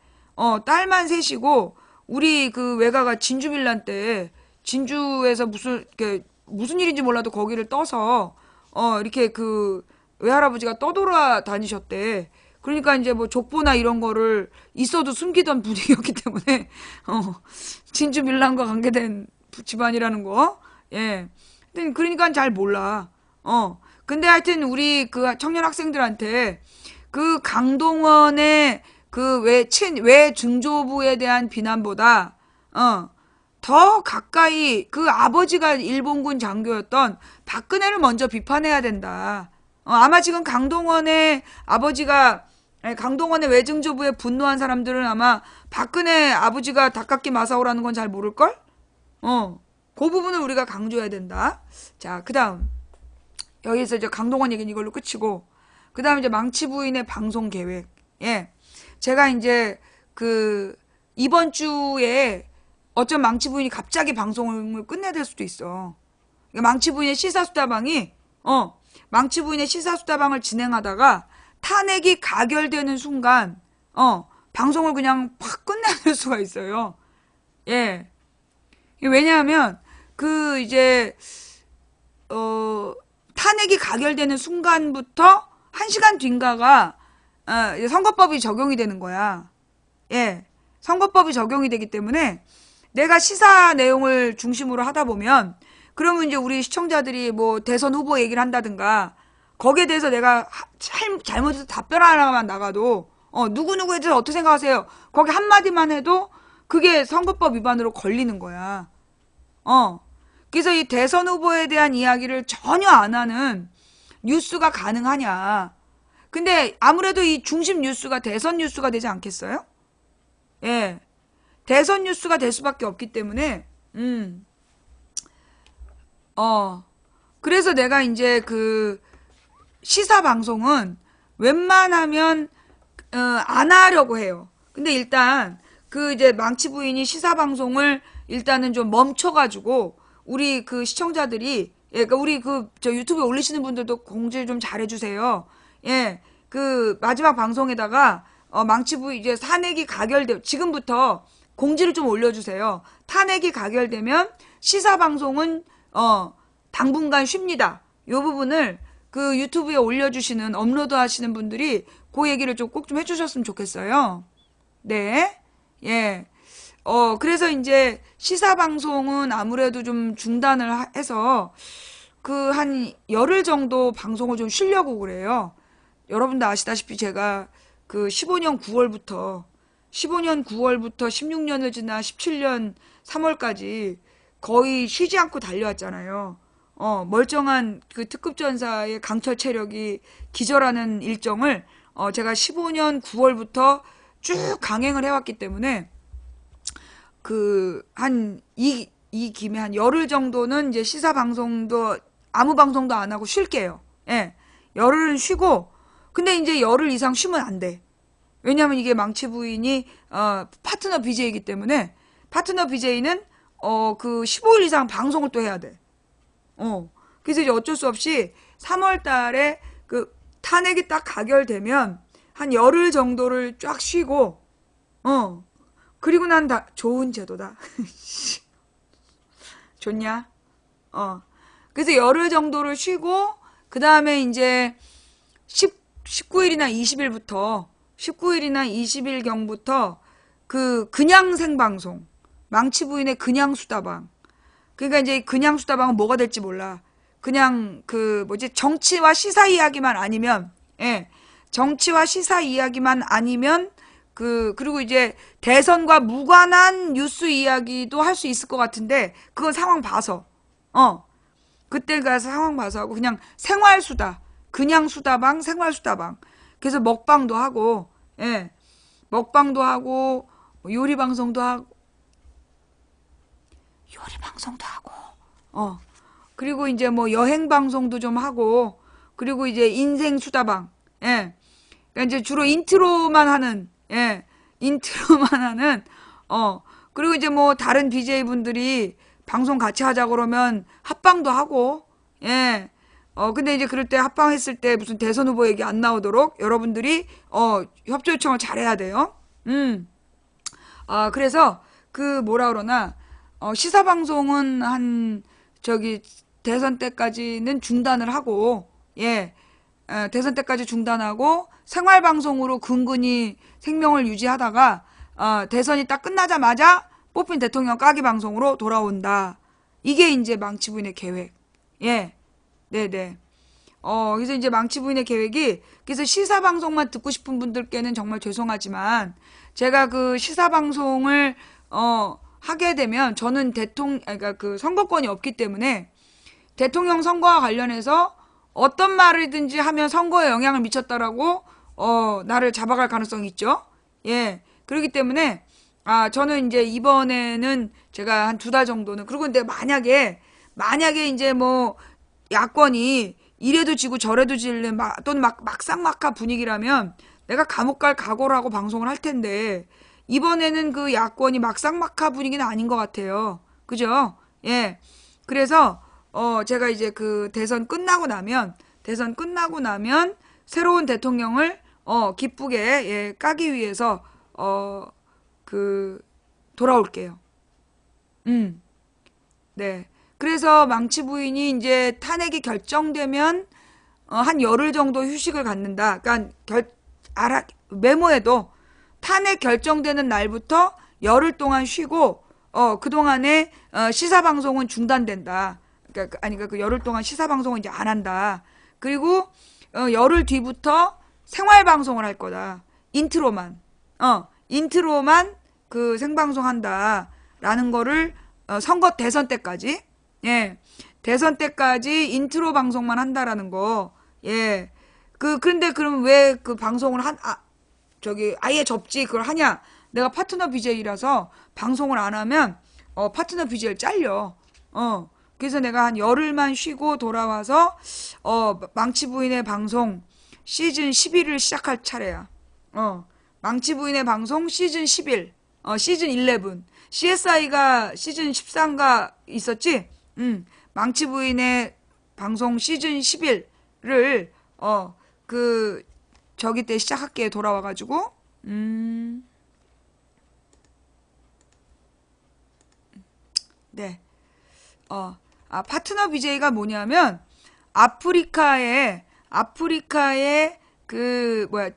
딸만 셋이고, 우리 그 외가가 진주 빌란 때, 진주에서 무슨 일인지 몰라도 거기를 떠서, 이렇게 그, 외할아버지가 떠돌아 다니셨대. 그러니까 이제 뭐 족보나 이런 거를 있어도 숨기던 분위기였기 때문에, 진주 밀란과 관계된 집안이라는 거, 예. 그러니까 잘 몰라. 근데 하여튼 우리 그 청년 학생들한테 그 강동원의 그 외 중조부에 대한 비난보다, 더 가까이 그 아버지가 일본군 장교였던 박근혜를 먼저 비판해야 된다. 아마 지금 강동원의 아버지가, 아니, 강동원의 외증조부에 분노한 사람들은 아마 박근혜 아버지가 닭깎기 마사오라는 건 잘 모를걸? 그 부분을 우리가 강조해야 된다. 자, 그 다음. 여기서 이제 강동원 얘기는 이걸로 끝이고, 그 다음 이제 망치 부인의 방송 계획. 예. 제가 이제 이번 주에 어쩜 망치 부인이 갑자기 방송을 끝내야 될 수도 있어. 망치 부인의 시사수다방이, 망치 부인의 시사수다방을 진행하다가 탄핵이 가결되는 순간, 방송을 그냥 팍 끝내야 될 수가 있어요. 예. 왜냐하면, 탄핵이 가결되는 순간부터 1시간 뒤인가가, 선거법이 적용이 되는 거야. 예. 선거법이 적용이 되기 때문에 내가 시사 내용을 중심으로 하다 보면, 그러면 이제 우리 시청자들이 뭐 대선 후보 얘기를 한다든가, 거기에 대해서 내가 잘못해서 답변 하나만 나가도, 누구누구에 대해서 어떻게 생각하세요? 거기 한마디만 해도 그게 선거법 위반으로 걸리는 거야. 그래서 이 대선 후보에 대한 이야기를 전혀 안 하는 뉴스가 가능하냐. 근데 아무래도 이 중심 뉴스가 대선 뉴스가 되지 않겠어요? 예. 대선 뉴스가 될 수밖에 없기 때문에, 그래서 내가 이제 시사 방송은 웬만하면, 안 하려고 해요. 근데 일단, 이제 망치 부인이 시사 방송을 일단은 좀 멈춰가지고, 우리 시청자들이, 예, 그러니까 우리 저 유튜브에 올리시는 분들도 공지 좀 잘해주세요. 예, 마지막 방송에다가, 망치 부인 이제 탄핵이 지금부터 공지를 좀 올려주세요. 탄핵이 가결되면 시사 방송은, 당분간 쉽니다. 요 부분을 유튜브에 올려주시는, 업로드 하시는 분들이 그 얘기를 좀 꼭 좀 해주셨으면 좋겠어요. 네. 예. 그래서 이제 시사방송은 아무래도 좀 중단을 해서 한 열흘 정도 방송을 좀 쉬려고 그래요. 여러분도 아시다시피 제가 15년 9월부터 16년을 지나 17년 3월까지 거의 쉬지 않고 달려왔잖아요. 멀쩡한 특급 전사의 강철 체력이 기절하는 일정을 제가 15년 9월부터 쭉 강행을 해왔기 때문에 이 김에 한 열흘 정도는 이제 시사 방송도 아무 방송도 안 하고 쉴게요. 예. 열흘은 쉬고, 근데 이제 열흘 이상 쉬면 안 돼. 왜냐면 이게 망치 부인이 파트너 BJ이기 때문에 파트너 BJ는 15일 이상 방송을 또 해야 돼. 그래서 이제 어쩔 수 없이 3월 달에 탄핵이 딱 가결되면 한 열흘 정도를 쫙 쉬고, 그리고 난 좋은 제도다. 좋냐? 그래서 열흘 정도를 쉬고, 그 다음에 이제 19일이나 20일경부터 그냥 생방송, 망치 부인의 그냥 수다방. 그러니까 이제 그냥 수다방은 뭐가 될지 몰라. 그냥 정치와 시사 이야기만 아니면, 예, 정치와 시사 이야기만 아니면 그리고 이제 대선과 무관한 뉴스 이야기도 할 수 있을 것 같은데, 그건 상황 봐서, 그때 가서 상황 봐서 하고, 그냥 생활수다. 그냥 수다방, 생활수다방. 그래서 먹방도 하고, 예, 먹방도 하고, 요리방송도 하고, 그리고 이제 뭐 여행방송도 좀 하고, 그리고 이제 인생수다방, 예. 그러니까 이제 주로 인트로만 하는, 예, 그리고 이제 뭐 다른 BJ분들이 방송 같이 하자 그러면 합방도 하고, 예. 근데 이제 그럴 때 합방했을 때 무슨 대선 후보 얘기 안 나오도록 여러분들이, 협조 요청을 잘해야 돼요. 그래서 그 뭐라 그러나, 시사 방송은 저기, 대선 때까지는 중단을 하고, 예. 대선 때까지 중단하고, 생활방송으로 근근히 생명을 유지하다가, 대선이 딱 끝나자마자 뽑힌 대통령 까기 방송으로 돌아온다. 이게 이제 망치부인의 계획. 예. 네네. 그래서 이제 망치부인의 계획이, 그래서 시사방송만 듣고 싶은 분들께는 정말 죄송하지만, 제가 그 시사방송을, 하게 되면, 저는 그러니까 그 선거권이 없기 때문에, 대통령 선거와 관련해서 어떤 말이든지 하면 선거에 영향을 미쳤다라고, 나를 잡아갈 가능성이 있죠. 예. 그렇기 때문에, 저는 이제 이번에는 제가 한 2달 정도는, 그리고 근데 만약에 이제 뭐, 야권이 이래도 지고 저래도 질는 또는 막상막하 분위기라면 내가 감옥 갈 각오를 하고 방송을 할 텐데 이번에는 그 야권이 막상막하 분위기는 아닌 것 같아요. 그죠? 예. 그래서 제가 이제 그 대선 끝나고 나면 새로운 대통령을 기쁘게 예, 까기 위해서 돌아올게요. 네. 그래서 망치 부인이 이제 탄핵이 결정되면 한 열흘 정도 휴식을 갖는다. 그러니까 메모에도 탄핵 결정되는 날부터 열흘 동안 쉬고 그동안에 시사 방송은 중단된다. 그러니까 그 열흘 동안 시사 방송은 이제 안 한다. 그리고 열흘 뒤부터 생활 방송을 할 거다. 인트로만 그 생방송 한다라는 거를 선거 대선 때까지 예. 대선 때까지 인트로 방송만 한다라는 거. 예. 그런데 그럼 왜 그 방송을 아예 접지 그걸 하냐? 내가 파트너 BJ라서 방송을 안 하면, 파트너 BJ를 잘려. 그래서 내가 한 열흘만 쉬고 돌아와서, 망치 부인의 방송 시즌 11을 시작할 차례야. 망치 부인의 방송 시즌 11, 시즌 11. CSI가 시즌 13가 있었지? 망치 부인의 방송 시즌 11을 저기 때 시작할게 돌아와가지고 네. 파트너 BJ가 뭐냐면 아프리카에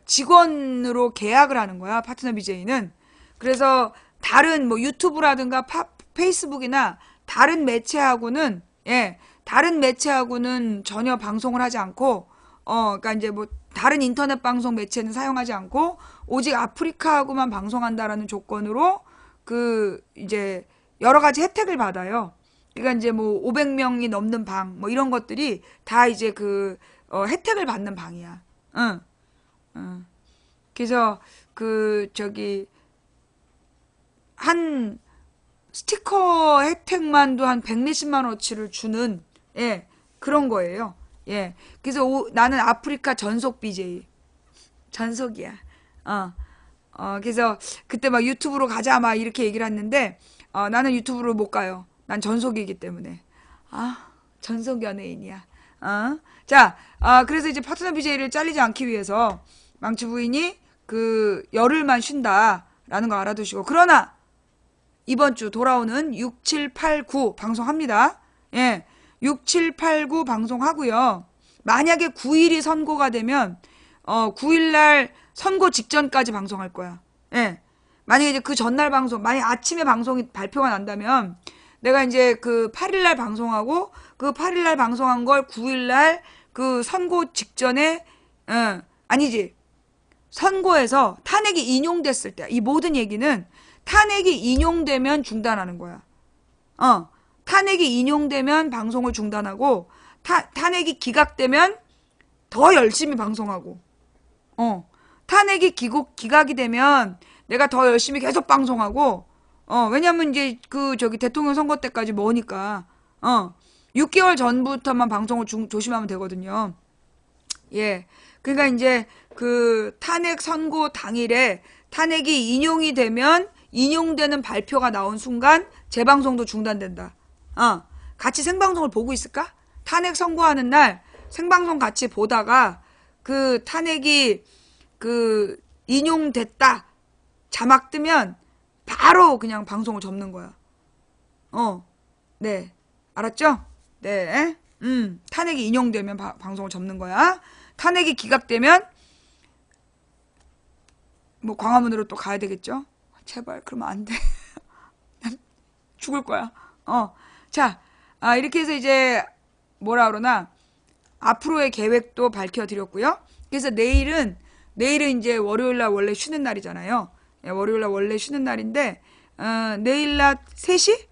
직원으로 계약을 하는 거야. 파트너 BJ는. 그래서 다른 뭐 유튜브라든가 페이스북이나 다른 매체하고는 전혀 방송을 하지 않고 그러니까 이제 뭐 다른 인터넷 방송 매체는 사용하지 않고 오직 아프리카하고만 방송한다라는 조건으로 이제 여러 가지 혜택을 받아요. 그러니까 이제 뭐 500명이 넘는 방 뭐 이런 것들이 다 이제 혜택을 받는 방이야. 응. 응. 그래서 한 스티커 혜택만도 한 100몇십만 원어치를 주는 예 그런 거예요. 예 그래서 나는 아프리카 전속 BJ 전속이야. 그래서 그때 막 유튜브로 가자 막 이렇게 얘기를 했는데 나는 유튜브로 못 가요. 난 전속이기 때문에 전속 연예인이야. 자 그래서 이제 파트너 BJ를 잘리지 않기 위해서 망치 부인이 열흘만 쉰다라는 거 알아두시고 그러나 이번 주 돌아오는 6, 7, 8, 9 방송합니다. 예. 6, 7, 8, 9 방송하고요. 만약에 9일이 선고가 되면 9일날 선고 직전까지 방송할 거야. 예. 만약에 이제 그 전날 방송, 만약 아침에 방송이 발표가 난다면 내가 이제 8일날 방송하고 8일날 방송한 걸 9일날 선고 직전에 아니지. 선고에서 탄핵이 인용됐을 때 이 모든 얘기는 탄핵이 인용되면 중단하는 거야. 탄핵이 인용되면 방송을 중단하고, 탄핵이 기각되면 더 열심히 방송하고, 탄핵이 기각이 되면 내가 더 열심히 계속 방송하고, 왜냐면 이제 대통령 선거 때까지 머니까, 6개월 전부터만 방송을 조심하면 되거든요. 예. 그러니까 이제 탄핵 선고 당일에 탄핵이 인용이 되면 인용되는 발표가 나온 순간 재방송도 중단된다. 같이 생방송을 보고 있을까? 탄핵 선고하는 날 생방송 같이 보다가 그 탄핵이 그 인용됐다 자막 뜨면 바로 그냥 방송을 접는 거야. 네. 알았죠? 네. 탄핵이 인용되면 방송을 접는 거야. 탄핵이 기각되면 뭐 광화문으로 또 가야 되겠죠? 제발 그러면 안 돼. 죽을 거야. 자, 이렇게 해서 이제 뭐라 그러나 앞으로의 계획도 밝혀드렸고요. 그래서 내일은 이제 월요일날 원래 쉬는 날이잖아요. 예, 월요일날 원래 쉬는 날인데 내일 낮 3시?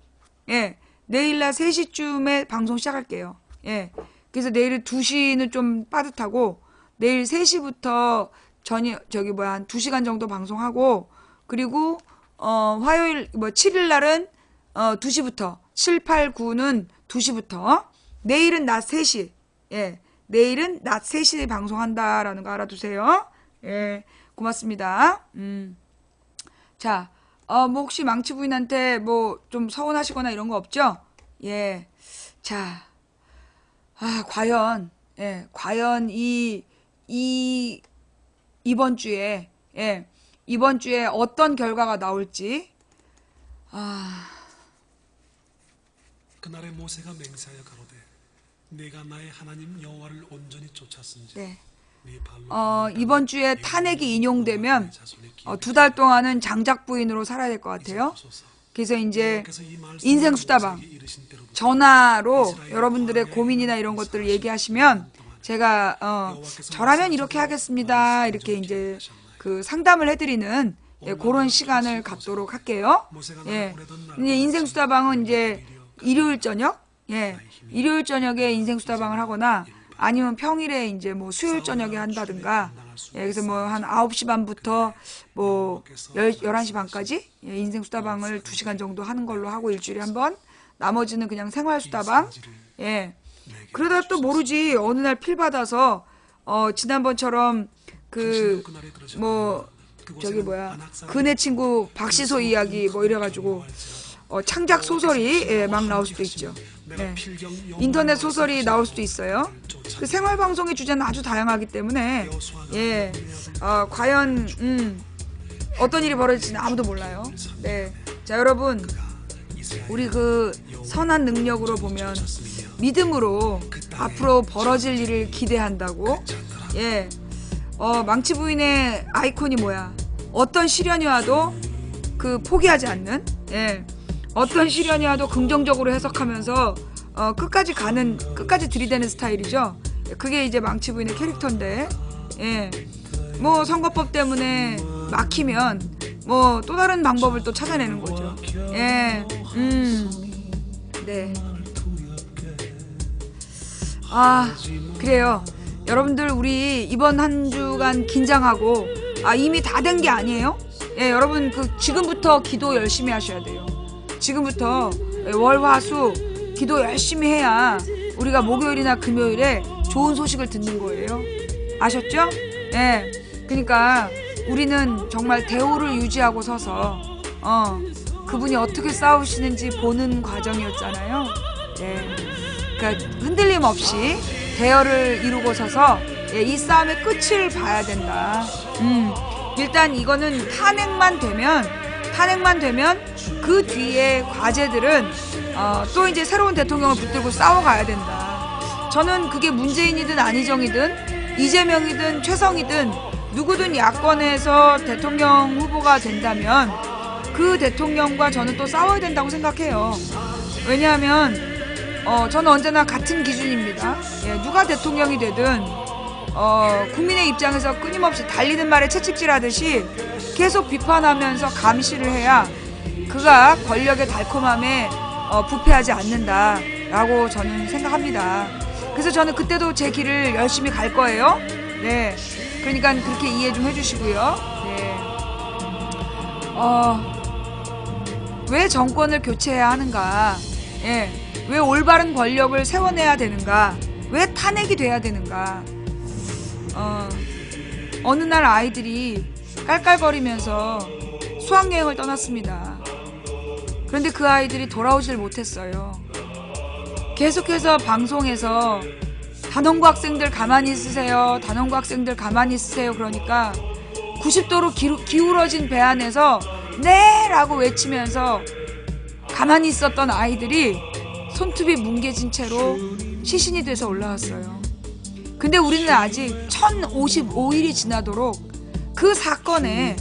예, 내일 낮 3시쯤에 방송 시작할게요. 예, 그래서 내일 2시는 좀 빠듯하고 내일 3시부터 한 2시간 정도 방송하고 그리고 화요일 7일 날은 2시부터 7, 8, 9는 2시부터 내일은 낮 3시. 예. 내일은 낮 3시에 방송한다라는 거 알아두세요. 예. 고맙습니다. 자, 뭐 혹시 망치 부인한테 뭐 좀 서운하시거나 이런 거 없죠? 예. 자. 과연 이번 주에 이번 주에 어떤 결과가 나올지. 그날에 모세가 맹세하여 가로되 내가 나의 하나님 여호와를 온전히 쫓았은지 네. 네 발로 이번 주에 탄핵이 인용되면 2달 동안은 장작 부인으로 살아야 될 것 같아요. 그래서 이제 인생 수다방 전화로 여러분들의 고민이나 이런 것들을 얘기하시면 제가 저라면 이렇게 하겠습니다. 이렇게 이제 그 상담을 해드리는 그런 시간을 갖도록 할게요. 예. 이제 인생 수다방은 이제 일요일 저녁, 일요일 저녁에 인생 수다방을 하거나 아니면 평일에 이제 뭐 수요일 저녁에 한다든가, 그래서 뭐 한 9시 반부터 뭐 11시 반까지 인생 수다방을 2시간 정도 하는 걸로 하고 일주일에 한 번, 나머지는 그냥 생활 수다방. 그러다 또 모르지 어느 날 필 받아서 지난번처럼 그네 친구 박시소 이야기 뭐 이래가지고 창작 소설이 막 나올 수도 있죠. 인터넷 소설이 나올 수도 있어요. 그 생활 방송의 주제는 아주 다양하기 때문에 과연 어떤 일이 벌어질지는 아무도 몰라요. 네, 자 여러분, 우리 그 선한 능력으로 보면 믿음으로 앞으로 벌어질 일을 기대한다고. 망치 부인의 아이콘이 뭐야? 어떤 시련이 와도 그 포기하지 않는. 어떤 시련이 와도 긍정적으로 해석하면서 끝까지 들이대는 스타일이죠. 그게 이제 망치 부인의 캐릭터인데, 뭐 선거법 때문에 막히면 뭐 또 다른 방법을 또 찾아내는 거죠. 네. 그래요. 여러분들 우리 이번 한 주간 긴장하고 이미 다 된 게 아니에요? 여러분 지금부터 기도 열심히 하셔야 돼요. 지금부터 월화수 기도 열심히 해야 우리가 목요일이나 금요일에 좋은 소식을 듣는 거예요. 아셨죠? 그러니까 우리는 정말 대우를 유지하고 서서 그분이 어떻게 싸우시는지 보는 과정이었잖아요. 그러니까 흔들림 없이 대열을 이루고 서서 이 싸움의 끝을 봐야 된다. 일단 이거는 탄핵만 되면 그 뒤에 과제들은 또 이제 새로운 대통령을 붙들고 싸워가야 된다. 저는 그게 문재인이든 안희정이든 이재명이든 최성이든 누구든 야권에서 대통령 후보가 된다면 그 대통령과 저는 또 싸워야 된다고 생각해요. 왜냐하면 저는 언제나 같은 기준입니다. 누가 대통령이 되든 국민의 입장에서 끊임없이 달리는 말에 채찍질하듯이 계속 비판하면서 감시를 해야 그가 권력의 달콤함에 부패하지 않는다라고 저는 생각합니다. 그래서 저는 그때도 제 길을 열심히 갈 거예요. 그러니까 그렇게 이해 좀 해주시고요. 왜 정권을 교체해야 하는가? 왜 올바른 권력을 세워내야 되는가? 왜 탄핵이 돼야 되는가? 어느 날 아이들이 깔깔거리면서 수학여행을 떠났습니다. 그런데 그 아이들이 돌아오질 못했어요. 계속해서 방송에서 단원고 학생들 가만히 있으세요. 단원고 학생들 가만히 있으세요. 그러니까 90도로 기울어진 배 안에서 네! 라고 외치면서 가만히 있었던 아이들이 손톱이 뭉개진 채로 시신이 돼서 올라왔어요. 근데 우리는 아직 1055일이 지나도록 그 사건의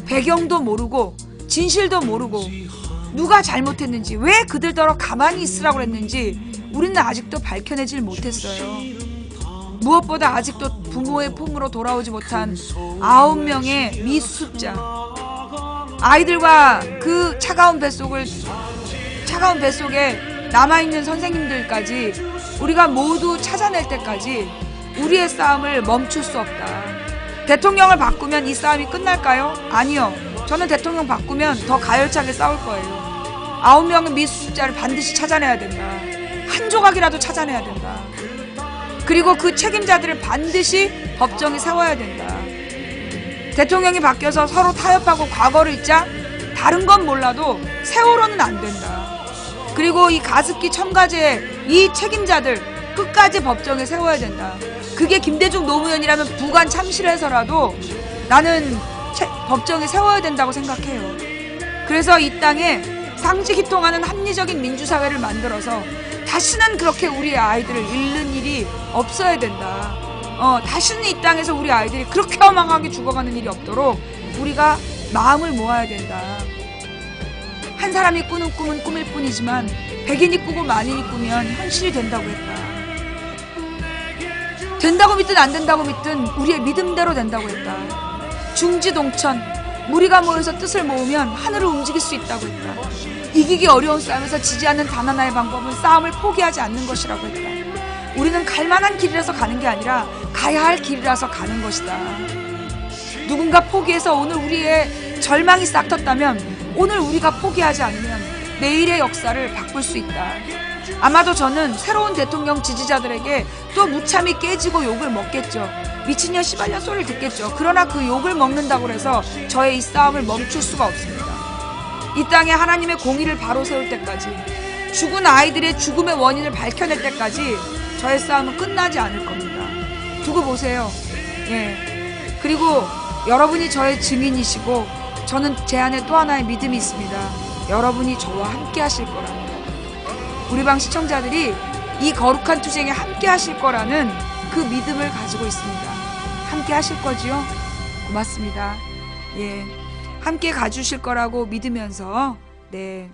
배경도 모르고 진실도 모르고 누가 잘못했는지 왜 그들더러 가만히 있으라고 그랬는지 우리는 아직도 밝혀내질 못했어요. 무엇보다 아직도 부모의 품으로 돌아오지 못한 9명의 미수습자, 아이들과 그 차가운 뱃속에 남아있는 선생님들까지 우리가 모두 찾아낼 때까지 우리의 싸움을 멈출 수 없다. 대통령을 바꾸면 이 싸움이 끝날까요? 아니요. 저는 대통령 바꾸면 더 가열차게 싸울 거예요. 9명의 미수습자를 반드시 찾아내야 된다. 한 조각이라도 찾아내야 된다. 그리고 그 책임자들을 반드시 법정에 세워야 된다. 대통령이 바뀌어서 서로 타협하고 과거를 잊자? 다른 건 몰라도 세월호는 안 된다. 그리고 이 가습기 첨가제 이 책임자들 끝까지 법정에 세워야 된다. 그게 김대중 노무현이라면 부관 참실해서라도 나는 법정에 세워야 된다고 생각해요. 그래서 이 땅에 상식이통하는 합리적인 민주사회를 만들어서 다시는 그렇게 우리 아이들을 잃는 일이 없어야 된다. 다시는 이 땅에서 우리 아이들이 그렇게 허망하게 죽어가는 일이 없도록 우리가 마음을 모아야 된다. 한 사람이 꾸는 꿈은 꿈일 뿐이지만 백인이 꾸고 만인이 꾸면 현실이 된다고 했다. 된다고 믿든 안 된다고 믿든 우리의 믿음대로 된다고 했다. 중지동천, 무리가 모여서 뜻을 모으면 하늘을 움직일 수 있다고 했다. 이기기 어려운 싸움에서 지지 않는 단 하나의 방법은 싸움을 포기하지 않는 것이라고 했다. 우리는 갈 만한 길이라서 가는 게 아니라 가야 할 길이라서 가는 것이다. 누군가 포기해서 오늘 우리의 절망이 싹 텄다면 오늘 우리가 포기하지 않으면 내일의 역사를 바꿀 수 있다. 아마도 저는 새로운 대통령 지지자들에게 또 무참히 깨지고 욕을 먹겠죠. 미친년 씨발년 소리를 듣겠죠. 그러나 그 욕을 먹는다고 해서 저의 이 싸움을 멈출 수가 없습니다. 이 땅에 하나님의 공의를 바로 세울 때까지, 죽은 아이들의 죽음의 원인을 밝혀낼 때까지 저의 싸움은 끝나지 않을 겁니다. 두고 보세요. 예. 그리고 여러분이 저의 증인이시고 저는 제 안에 또 하나의 믿음이 있습니다. 여러분이 저와 함께 하실 거라는 거. 우리 방 시청자들이 이 거룩한 투쟁에 함께 하실 거라는 그 믿음을 가지고 있습니다. 함께 하실 거지요? 고맙습니다. 예. 함께 가주실 거라고 믿으면서, 네.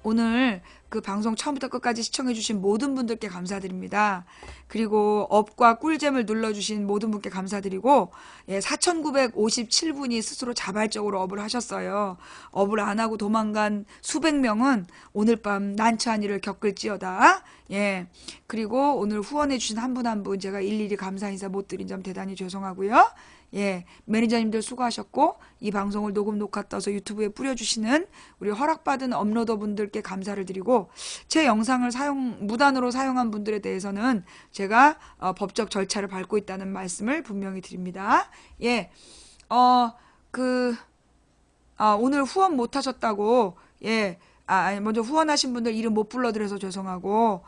오늘 그 방송 처음부터 끝까지 시청해주신 모든 분들께 감사드립니다. 그리고 업과 꿀잼을 눌러주신 모든 분께 감사드리고, 예, 4,957분이 스스로 자발적으로 업을 하셨어요. 업을 안 하고 도망간 수백 명은 오늘 밤 난처한 일을 겪을지어다. 예. 그리고 오늘 후원해주신 한 분 한 분 제가 일일이 감사 인사 못 드린 점 대단히 죄송하고요. 예, 매니저님들 수고하셨고 이 방송을 녹음 녹화 떠서 유튜브에 뿌려주시는 우리 허락받은 업로더분들께 감사를 드리고 제 영상을 무단으로 사용한 분들에 대해서는 제가 법적 절차를 밟고 있다는 말씀을 분명히 드립니다. 예, 오늘 후원 못 하셨다고, 예, 먼저 후원하신 분들 이름 못 불러드려서 죄송하고,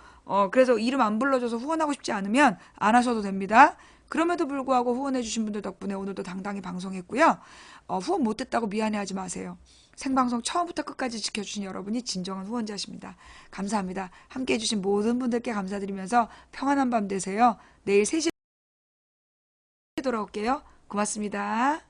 그래서 이름 안 불러줘서 후원하고 싶지 않으면 안 하셔도 됩니다. 그럼에도 불구하고 후원해주신 분들 덕분에 오늘도 당당히 방송했고요. 후원 못했다고 미안해하지 마세요. 생방송 처음부터 끝까지 지켜주신 여러분이 진정한 후원자십니다. 감사합니다. 함께해 주신 모든 분들께 감사드리면서 평안한 밤 되세요. 내일 3시에 돌아올게요. 고맙습니다.